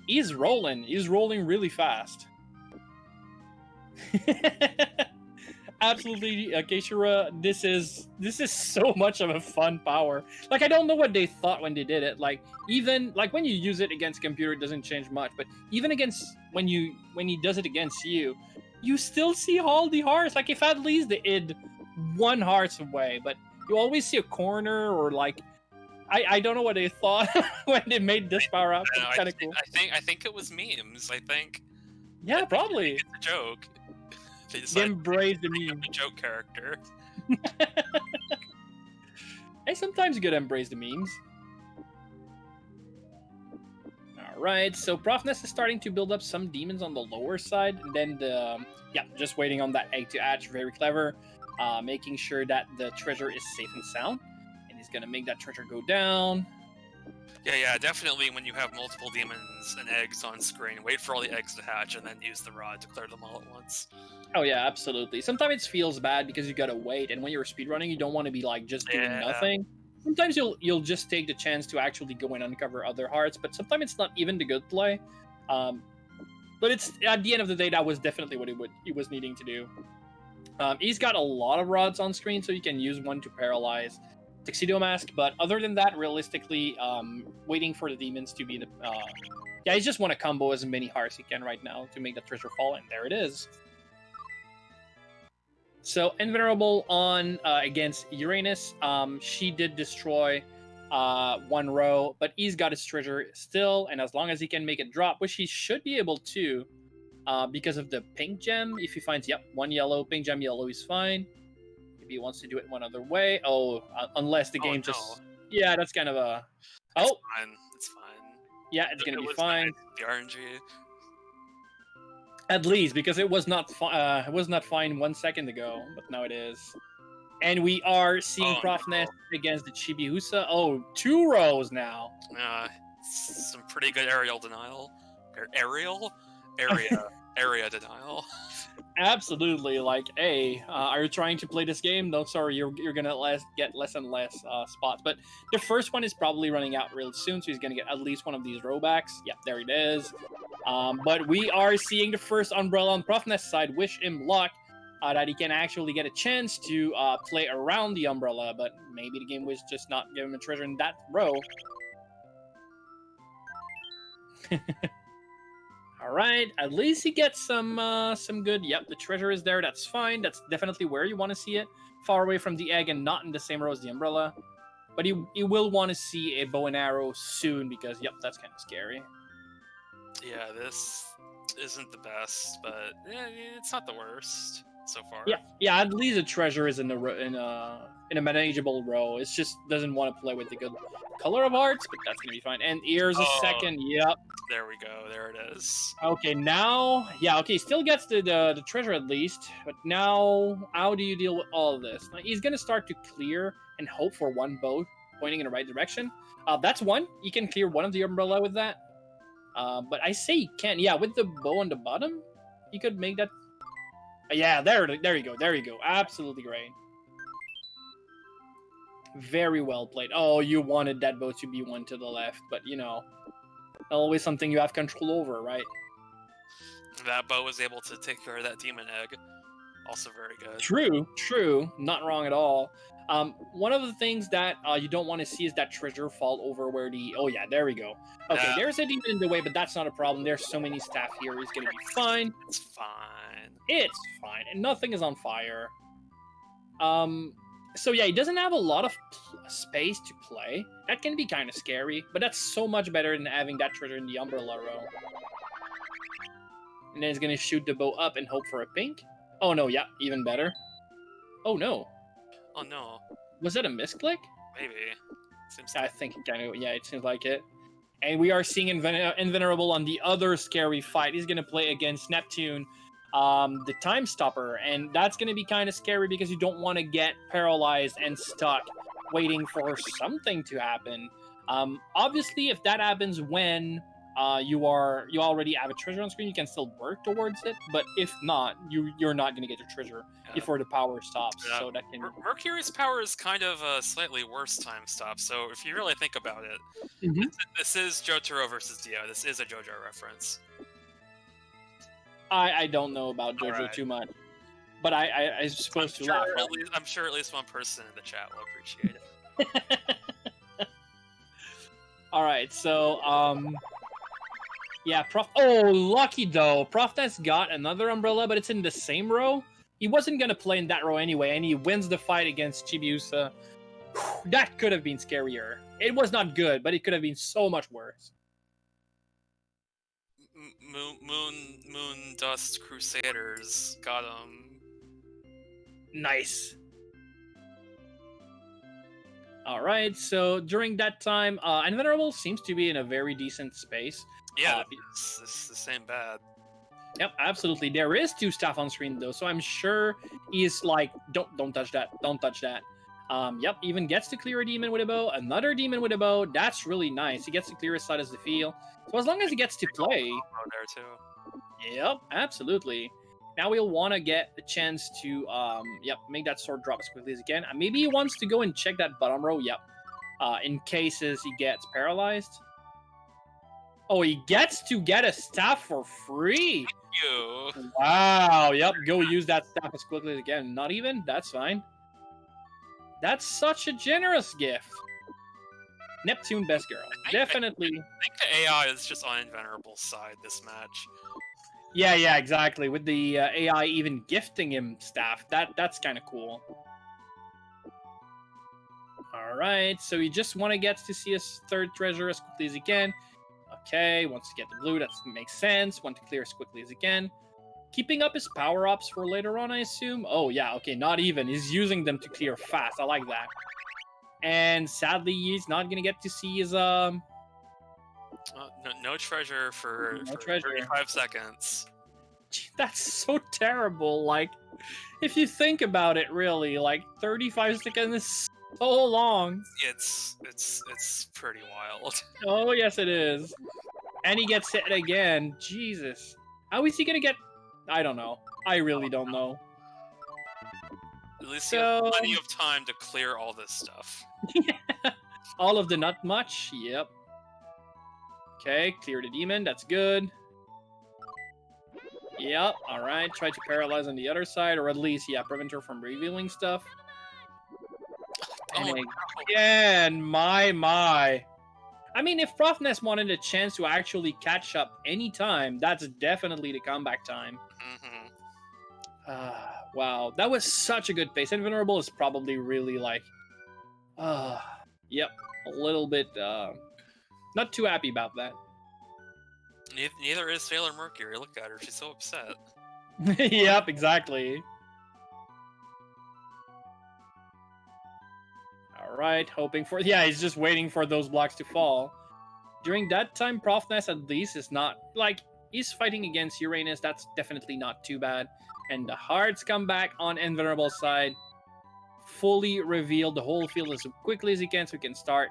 He's rolling. He's rolling really fast. Absolutely, Keishira, this is so much of a fun power. I don't know what they thought when they did it. Even when you use it against a computer, it doesn't change much. But even against when he does it against you, you still see all the hearts. If at least they hid 1 heart away, but you always see a corner or I don't know what they thought when they made this power up. It's kind of cool. I think it was memes. I think. Yeah, probably. It's a joke. They They decided embrace the to make meme. up a joke character. Hey, sometimes you gotta embrace the memes. Alright, so ProfNES is starting to build up some demons on the lower side, and then just waiting on that egg to hatch. Very clever. Making sure that the treasure is safe and sound. And he's gonna make that treasure go down. Yeah, definitely when you have multiple demons and eggs on screen, wait for all the eggs to hatch and then use the rod to clear them all at once. Oh yeah, absolutely. Sometimes it feels bad because you gotta wait, and when you're speedrunning, you don't want to be like just doing nothing. Sometimes you'll just take the chance to actually go and uncover other hearts, but sometimes it's not even the good play. But it's at the end of the day, that was definitely what he was needing to do. He's got a lot of rods on screen, so you can use one to paralyze Tuxedo Mask, but other than that, realistically, waiting for the demons to be the... yeah, he just want to combo as many hearts he can right now to make the treasure fall, and there it is. So, Invenerable on against Uranus. She did destroy one row, but he's got his treasure still, and as long as he can make it drop, which he should be able to, because of the pink gem, if he finds, one yellow, pink gem, yellow is fine. He wants to do it one other way. Oh, unless the game just... Yeah, that's kind of a... It's fine. It's fine. Yeah, it's going to be was fine. Nice, the RNG. At least, because it was not fine 1 second ago, but now it is. And we are seeing ProfNES against the Chibiusa. Oh, 2 rows now. Some pretty good aerial denial. Area denial. Absolutely, like, hey, are you trying to play this game? No, sorry, you're gonna get less and less spots. But the first one is probably running out real soon, so he's gonna get at least one of these rowbacks. Yep, there it is. But we are seeing the first umbrella on ProfNES side. Wish him luck that he can actually get a chance to play around the umbrella, but maybe the game was just not giving him a treasure in that row. All right, at least he gets some good. Yep, the treasure is there. That's fine. That's definitely where you want to see it. Far away from the egg and not in the same row as the umbrella. But he will want to see a bow and arrow soon because, yep, that's kind of scary. Yeah, this isn't the best, but it's not the worst so far. Yeah. At least the treasure is in a manageable row. It just doesn't want to play with the good color of hearts, but that's gonna be fine. And here's a second. Yep. There we go. There it is. Okay, now, okay, still gets the treasure at least, but now how do you deal with all of this? Like, he's gonna start to clear and hope for one bow pointing in the right direction. That's one. You can clear one of the umbrella with that. But I say you can't. Yeah, with the bow on the bottom, you could make that. Yeah, there you go. There you go. Absolutely great. Very well played. Oh, you wanted that bow to be one to the left, but always something you have control over, right? That bow was able to take care of that demon egg. Also very good. True. Not wrong at all. One of the things that you don't want to see is that treasure fall over where the... Oh, yeah, there we go. Okay, there's a demon in the way, but that's not a problem. There's so many staff here. He's going to be fine. It's fine. It's fine. And nothing is on fire. So, yeah, he doesn't have a lot of space to play. That can be kind of scary, but that's so much better than having that treasure in the umbrella row. And then he's going to shoot the bow up and hope for a pink. Oh, no, yeah, even better. Oh, no. Oh, no. Was that a misclick? Maybe. I think it kind of, it seems like it. And we are seeing Invenerable on the other scary fight. He's going to play against Neptune, the Time Stopper. And that's going to be kind of scary because you don't want to get paralyzed and stuck waiting for something to happen. Obviously, if that happens when you already have a treasure on screen, you can still work towards it. But if not, you're not going to get your treasure before the power stops. So that can... Mercury's power is kind of a slightly worse time stop. So if you really think about it, this is Jotaro versus Dio. This is a JoJo reference. I don't know about JoJo too much, but I'm supposed to laugh. I'm sure at least one person in the chat will appreciate it. All right, so yeah, lucky though. ProfNES got another umbrella, but it's in the same row. He wasn't gonna play in that row anyway, and he wins the fight against Chibiusa. That could have been scarier. It was not good, but it could have been so much worse. Moon Dust Crusaders got him. Nice. All right, so during that time, Invenerable seems to be in a very decent space. Yeah, it's the same bad. Yep, absolutely. There is 2 staff on screen though, so I'm sure he's like, don't touch that, don't touch that. Yep, even gets to clear a demon with a bow, another demon with a bow. That's really nice. He gets to clear his side as the field. So as long as he gets to play, There too. yep, absolutely. Now we'll want to get a chance to, make that sword drop as quickly as he can. Maybe he wants to go and check that bottom row. Yep, in cases he gets paralyzed. Oh, he gets to get a staff for free. You. Wow, yep, go use that staff as quickly as you can. Not even? That's fine. That's such a generous gift. Neptune, best girl. Definitely. I think the AI is just on Invenerable's side this match. Yeah, exactly. With the AI even gifting him staff. That's kind of cool. Alright, so he just want to get to see his 3rd treasure as quickly as he can. Okay, wants to get the blue, that makes sense. Want to clear as quickly as he can. Keeping up his power-ups for later on, I assume. Oh, yeah, okay, not even. He's using them to clear fast. I like that. And sadly, he's not going to get to see his... No treasure for 35 seconds. That's so terrible. Like, if you think about it, really, like, 35 seconds is so long. It's pretty wild. Oh, yes, it is. And he gets hit again. Jesus. How is he going to get... I don't know. I really don't know. At least you have plenty of time to clear all this stuff. Yeah. All of the not much. Yep. Okay, clear the demon. That's good. Yep. All right. Try to paralyze on the other side, or at least, yeah, prevent her from revealing stuff. And again, my. I mean, if ProfNES wanted a chance to actually catch up anytime, that's definitely the comeback time. Wow, that was such a good pace. Invenerable is probably really like, yep, a little bit, not too happy about that. Neither is Sailor Mercury. Look at her, she's so upset. Yep, exactly. Alright, hoping for... Yeah, he's just waiting for those blocks to fall. During that time, ProfNES at least is not... Like, he's fighting against Uranus. That's definitely not too bad. And the hearts come back on Invenerable's side. Fully reveal the whole field as quickly as he can so he can start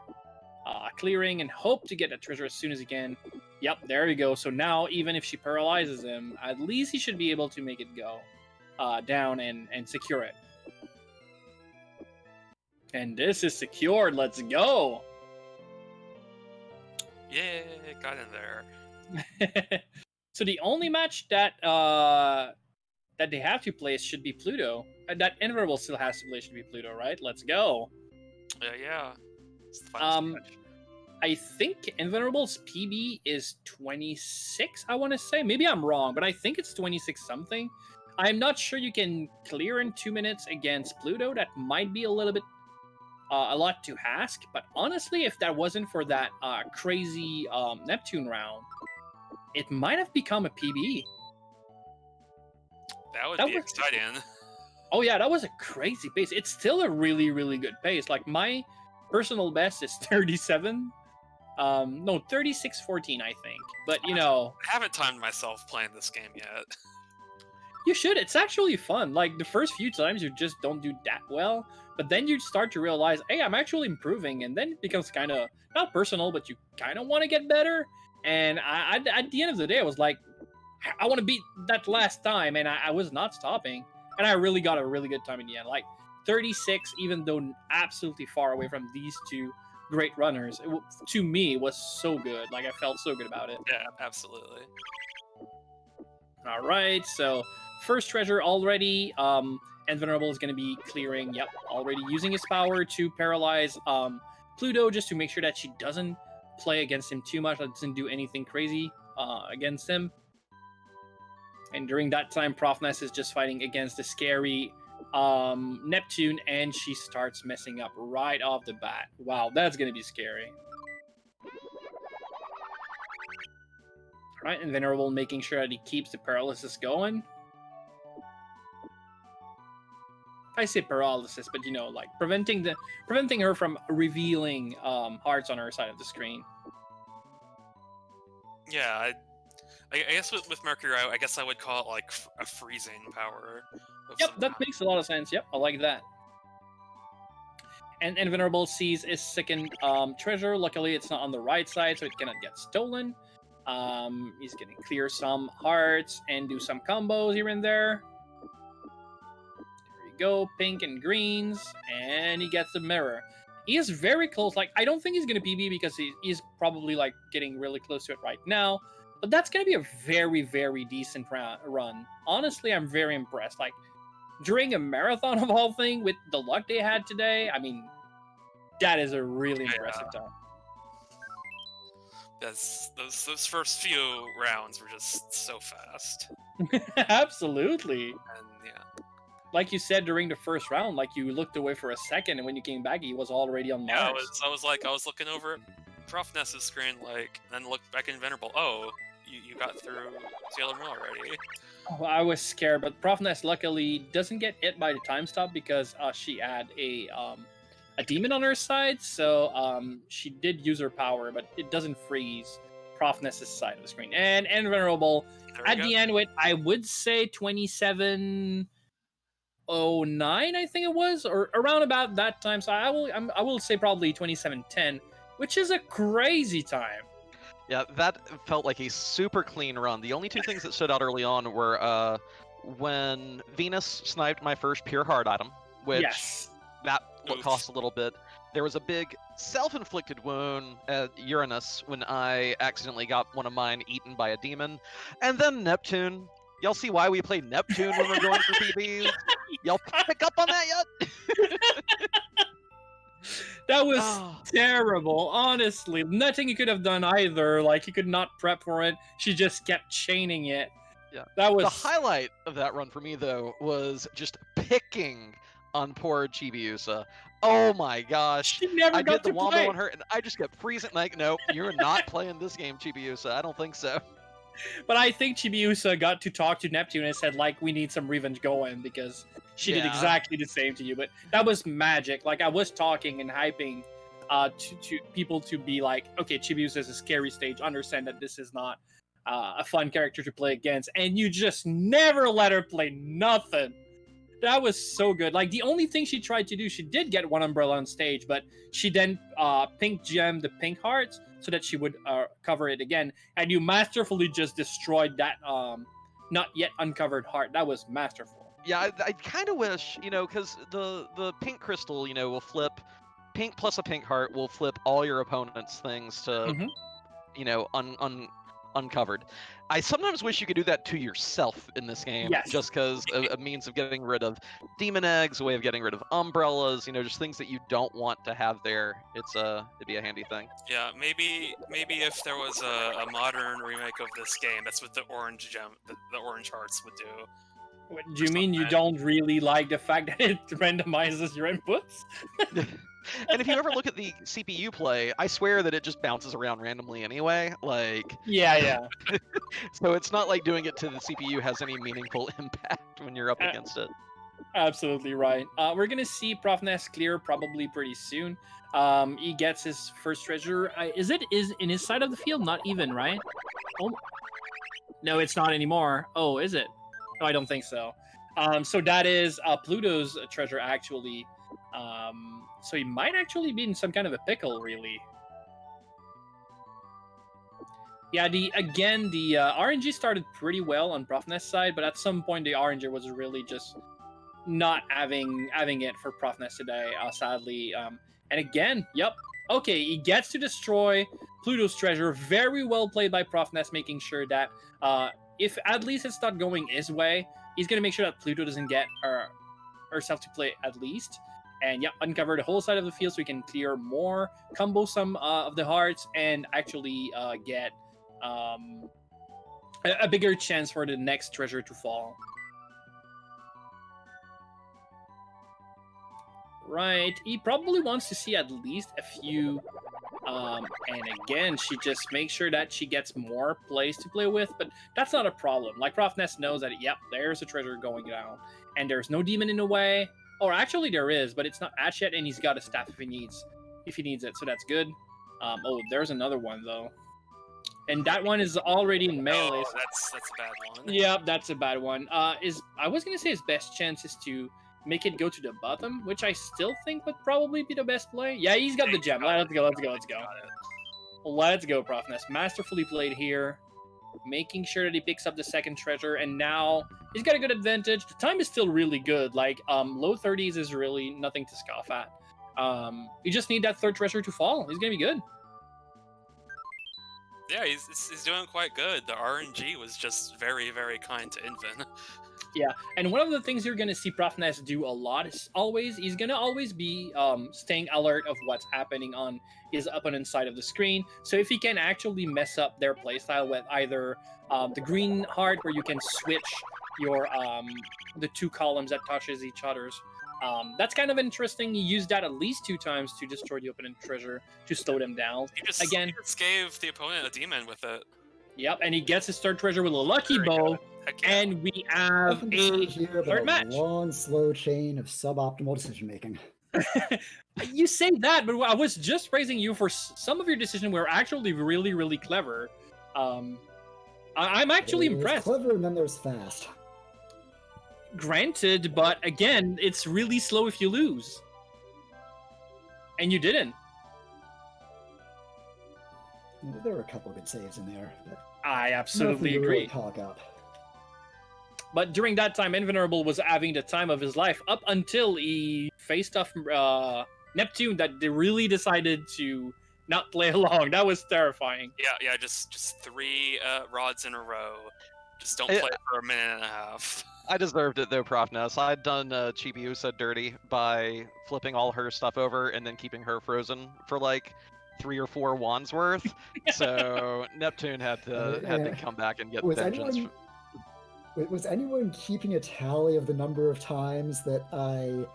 clearing and hope to get that treasure as soon as he can. Yep, there we go. So now, even if she paralyzes him, at least he should be able to make it go down and secure it. And this is secured. Let's go. Yeah, got in there. So the only match that that they have to play should be Pluto. That Invenerable still has to play should be Pluto, right? Let's go. Yeah. It's the final match. I think Invenerable's PB is 26, I want to say. Maybe I'm wrong, but I think it's 26 something. I'm not sure you can clear in 2 minutes against Pluto. That might be a little bit a lot to ask, but honestly, if that wasn't for that crazy Neptune round, it might have become a PB. That would be exciting. Oh yeah, that was a crazy pace. It's still a really, really good pace. Like, my personal best is 37. No, 36-14, I think. But, you know... I haven't timed myself playing this game yet. You should. It's actually fun. Like, the first few times you just don't do that well, but then you start to realize, hey, I'm actually improving, and then it becomes kind of, not personal, but you kind of want to get better. And at the end of the day, I was like, I want to beat that last time, and I was not stopping. And I really got a really good time in the end. Like, 36, even though absolutely far away from these two great runners, to me, was so good. Like, I felt so good about it. Yeah, absolutely. All right, so first treasure already. Invenerable is going to be clearing, yep, already using his power to paralyze Pluto, just to make sure that she doesn't play against him too much, that doesn't do anything crazy against him. And during that time, ProfNES is just fighting against the scary Neptune, and she starts messing up right off the bat. Wow, that's going to be scary. Right, Invenerable making sure that he keeps the paralysis going. I say paralysis, but you know, like preventing her from revealing hearts on her side of the screen. Yeah, I guess with Mercury, I guess I would call it like a freezing power. Yep, that makes a lot of sense. Yep, I like that. And Invenerable sees his second treasure. Luckily, it's not on the right side, so it cannot get stolen. He's gonna clear some hearts and do some combos here and there. There we go, pink and greens, and he gets the mirror. He is very close. Like, I don't think he's gonna PB because he's probably like getting really close to it right now. But that's gonna be a very, very decent run. Honestly, I'm very impressed. Like, during a marathon of all things, with the luck they had today, I mean, that is a really impressive time. Those first few rounds were just so fast. Absolutely. And yeah. Like you said during the first round, like you looked away for a second, and when you came back, he was already on Mars. Yeah, I was looking over at ProfNES's screen, like, and then looked back at Invenerable. Oh, you got through Sailor Moon already. Oh, I was scared, but ProfNES luckily doesn't get hit by the time stop because she had a demon on her side, so she did use her power, but it doesn't freeze ProfNES's side of the screen. And Invenerable at the end with, I would say, 2709, I think it was, or around about that time. So I will say probably 2710, which is a crazy time. Yeah, that felt like a super clean run. The only two things that stood out early on were when Venus sniped my first pure heart item, which that cost a little bit. There was a big self-inflicted wound at Uranus when I accidentally got one of mine eaten by a demon. And then Neptune. Y'all see why we play Neptune when we're going for PBs? Y'all pick up on that yet? That was terrible, honestly. Nothing you could have done either. Like, you could not prep for it. She just kept chaining it. Yeah. That was... The highlight of that run for me, though, was just picking on poor Chibiusa. Oh my gosh. She never I got did the to wombo play. on her, and I just kept freezing. Like, nope, you're not playing this game, Chibiusa. I don't think so. But I think Chibiusa got to talk to Neptune and said, like, we need some revenge going, because she did exactly the same to you. But that was magic. Like, I was talking and hyping to people to be like, okay, Chibiusa is a scary stage. Understand that this is not a fun character to play against. And you just never let her play nothing. That was so good. Like, the only thing she tried to do, she did get one umbrella on stage, but she then pink gemmed the pink hearts so that she would cover it again. And you masterfully just destroyed that not yet uncovered heart. That was masterful. Yeah, I kind of wish, because the pink crystal, will flip, pink plus a pink heart will flip all your opponent's things to, uncovered. I sometimes wish you could do that to yourself in this game, just because a means of getting rid of demon eggs, a way of getting rid of umbrellas, just things that you don't want to have there. It'd be a handy thing. Yeah, maybe if there was a modern remake of this game, that's what the orange gem, the orange hearts would do. What, do you mean you don't really like the fact that it randomizes your inputs? And if you ever look at the CPU play, I swear that it just bounces around randomly anyway. Like, yeah. So it's not like doing it to the CPU has any meaningful impact when you're up against it. Absolutely right. We're gonna see ProfNES clear probably pretty soon. He gets his first treasure. Is in his side of the field? Not even, right? Oh, no, it's not anymore. Oh, is it? No, I don't think so. So that is Pluto's treasure, actually. So he might actually be in some kind of a pickle, really. Yeah, the RNG started pretty well on ProfNES side, but at some point the RNG was really just not having it for ProfNES today, sadly. And again, okay, he gets to destroy Pluto's treasure. Very well played by ProfNES, making sure that if at least it's not going his way, he's going to make sure that Pluto doesn't get herself to play at least. And uncover the whole side of the field so we can clear more, combo some of the hearts, and actually get a bigger chance for the next treasure to fall. Right, he probably wants to see at least a few And again, she just makes sure that she gets more plays to play with, but that's not a problem. Like, ProfNES knows that, yep, there's a treasure going down, and there's no demon in the way. Or actually there is, but it's not hatched yet, and he's got a staff if he needs it, so that's good. Oh, there's another one, though. And that one is already in melee. Oh, that's a bad one. Yeah, that's a bad one. I was gonna say his best chance is to make it go to the bottom, which I still think would probably be the best play. Yeah, he's got the gem. Let's go. Let's go, ProfNES. Masterfully played here, making sure that he picks up the second treasure, and now he's got a good advantage. The time is still really good. Like, low 30s is really nothing to scoff at. You just need that third treasure to fall. He's gonna be good. Yeah, he's doing quite good. The RNG was just very, very kind to Inven. Yeah, and one of the things you're going to see ProfNES do a lot is he's going to always be staying alert of what's happening on his opponent's side of the screen. So if he can actually mess up their playstyle with either the green heart, where you can switch your the two columns that touches each other's, that's kind of interesting. He used that at least 2 times to destroy the opponent treasure to slow them down. He just gave the opponent a demon with it. Yep, and he gets his third treasure with a lucky bow. Yeah. And we have a third match. Long, slow chain of suboptimal decision making. You say that, but I was just praising you for some of your decisions were actually really, really clever. I'm actually impressed. Clever, and then there's fast. Granted, but again, it's really slow if you lose. And you didn't. There were a couple good saves in there. I absolutely agree. Really talk up. But during that time, Invenerable was having the time of his life up until he faced off Neptune that they really decided to not play along. That was terrifying. Yeah, just 3 rods in a row. Just don't play for a minute and a half. I deserved it though, ProfNES. I'd done Chibiusa dirty by flipping all her stuff over and then keeping her frozen for like 3 or 4 wands worth. So Neptune had to come back and get vengeance. Was anyone keeping a tally of the number of times that I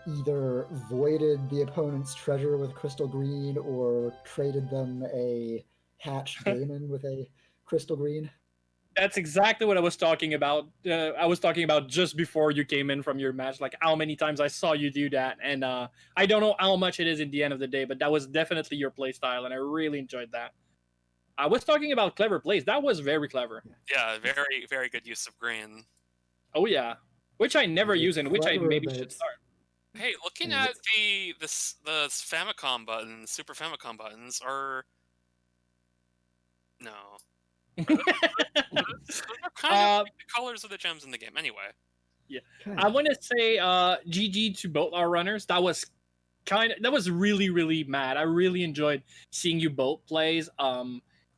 either voided the opponent's treasure with crystal green or traded them a hatched daemon with a crystal green? That's exactly what I was talking about. I was talking about just before you came in from your match, like how many times I saw you do that. And I don't know how much it is in the end of the day, but that was definitely your play style, and I really enjoyed that. I was talking about clever plays. That was very clever. Yeah, very, very good use of green. Oh, yeah. Which I never use, and which I maybe should start. Hey, looking at the Famicom buttons, Super Famicom buttons, are... No. Those are kind of the colors of the gems in the game. Anyway. Yeah. I want to say GG to both our runners. That was really, really mad. I really enjoyed seeing you both plays.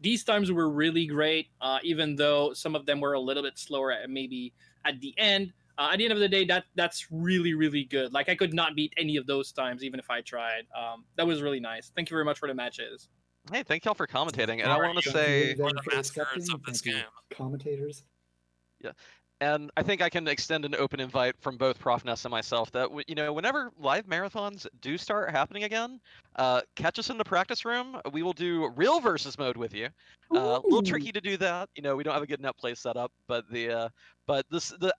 These times were really great, even though some of them were a little bit slower maybe at the end. At the end of the day, that's really, really good. Like, I could not beat any of those times, even if I tried. That was really nice. Thank you very much for the matches. Hey, thank y'all for commentating. And I want to say... We're the masters of this game. Commentators. Yeah. And I think I can extend an open invite from both ProfNES and myself that, whenever live marathons do start happening again, catch us in the practice room. We will do real versus mode with you. A little tricky to do that. We don't have a good net play set up, but the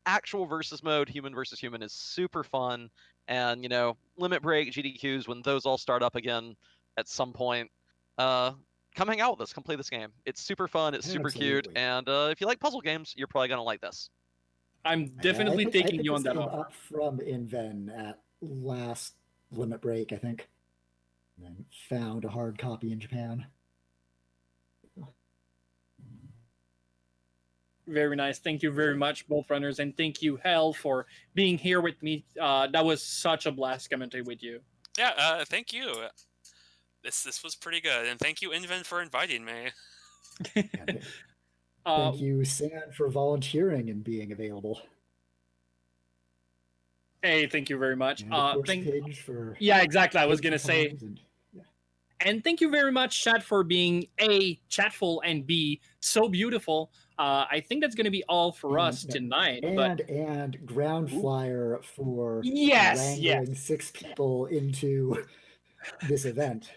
actual versus mode, human versus human, is super fun. And, Limit Break, GDQs, when those all start up again at some point, come hang out with us. Come play this game. It's super fun. It's super cute. And if you like puzzle games, you're probably going to like this. I'm definitely taking you on that offer. Up from Inven at last Limit Break, I think. And then found a hard copy in Japan. Very nice. Thank you very much, both runners, and thank you, Hell, for being here with me. That was such a blast commentating with you. Yeah, thank you. This was pretty good, and thank you, Inven, for inviting me. Thank you, San, for volunteering and being available. Hey, thank you very much. Page for yeah, exactly. I was gonna say. And thank you very much, chat, for being A, chatful, and B, so beautiful. I think that's going to be all for us tonight. And Ground Flyer for wrangling 6 people into this event.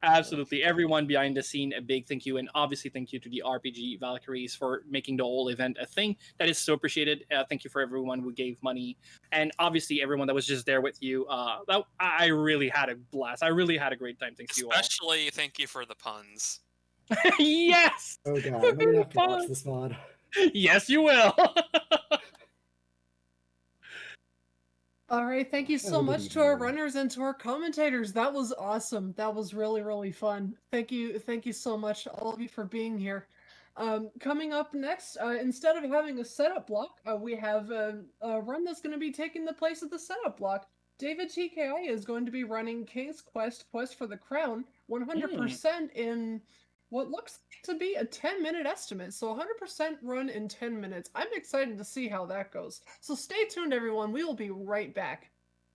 Absolutely. Everyone behind the scene, a big thank you. And obviously, thank you to the RPG Valkyries for making the whole event a thing. That is so appreciated. Thank you for everyone who gave money. And obviously, everyone that was just there with you. I really had a blast. I really had a great time. Thanks to you all. Especially thank you for the puns. Yes! Oh god, I'm gonna have to watch this VOD. Yes, you will. All right, thank you so Have a good much to our evening. runners and to our commentators. That was awesome. That was really, really fun. Thank you so much, all of you, for being here. Coming up next, instead of having a setup block, we have a run that's going to be taking the place of the setup block. David TKI is going to be running King's Quest for the Crown 100% in what looks to be a 10-minute estimate. So 100% run in 10 minutes. I'm excited to see how that goes. So stay tuned, everyone. We will be right back.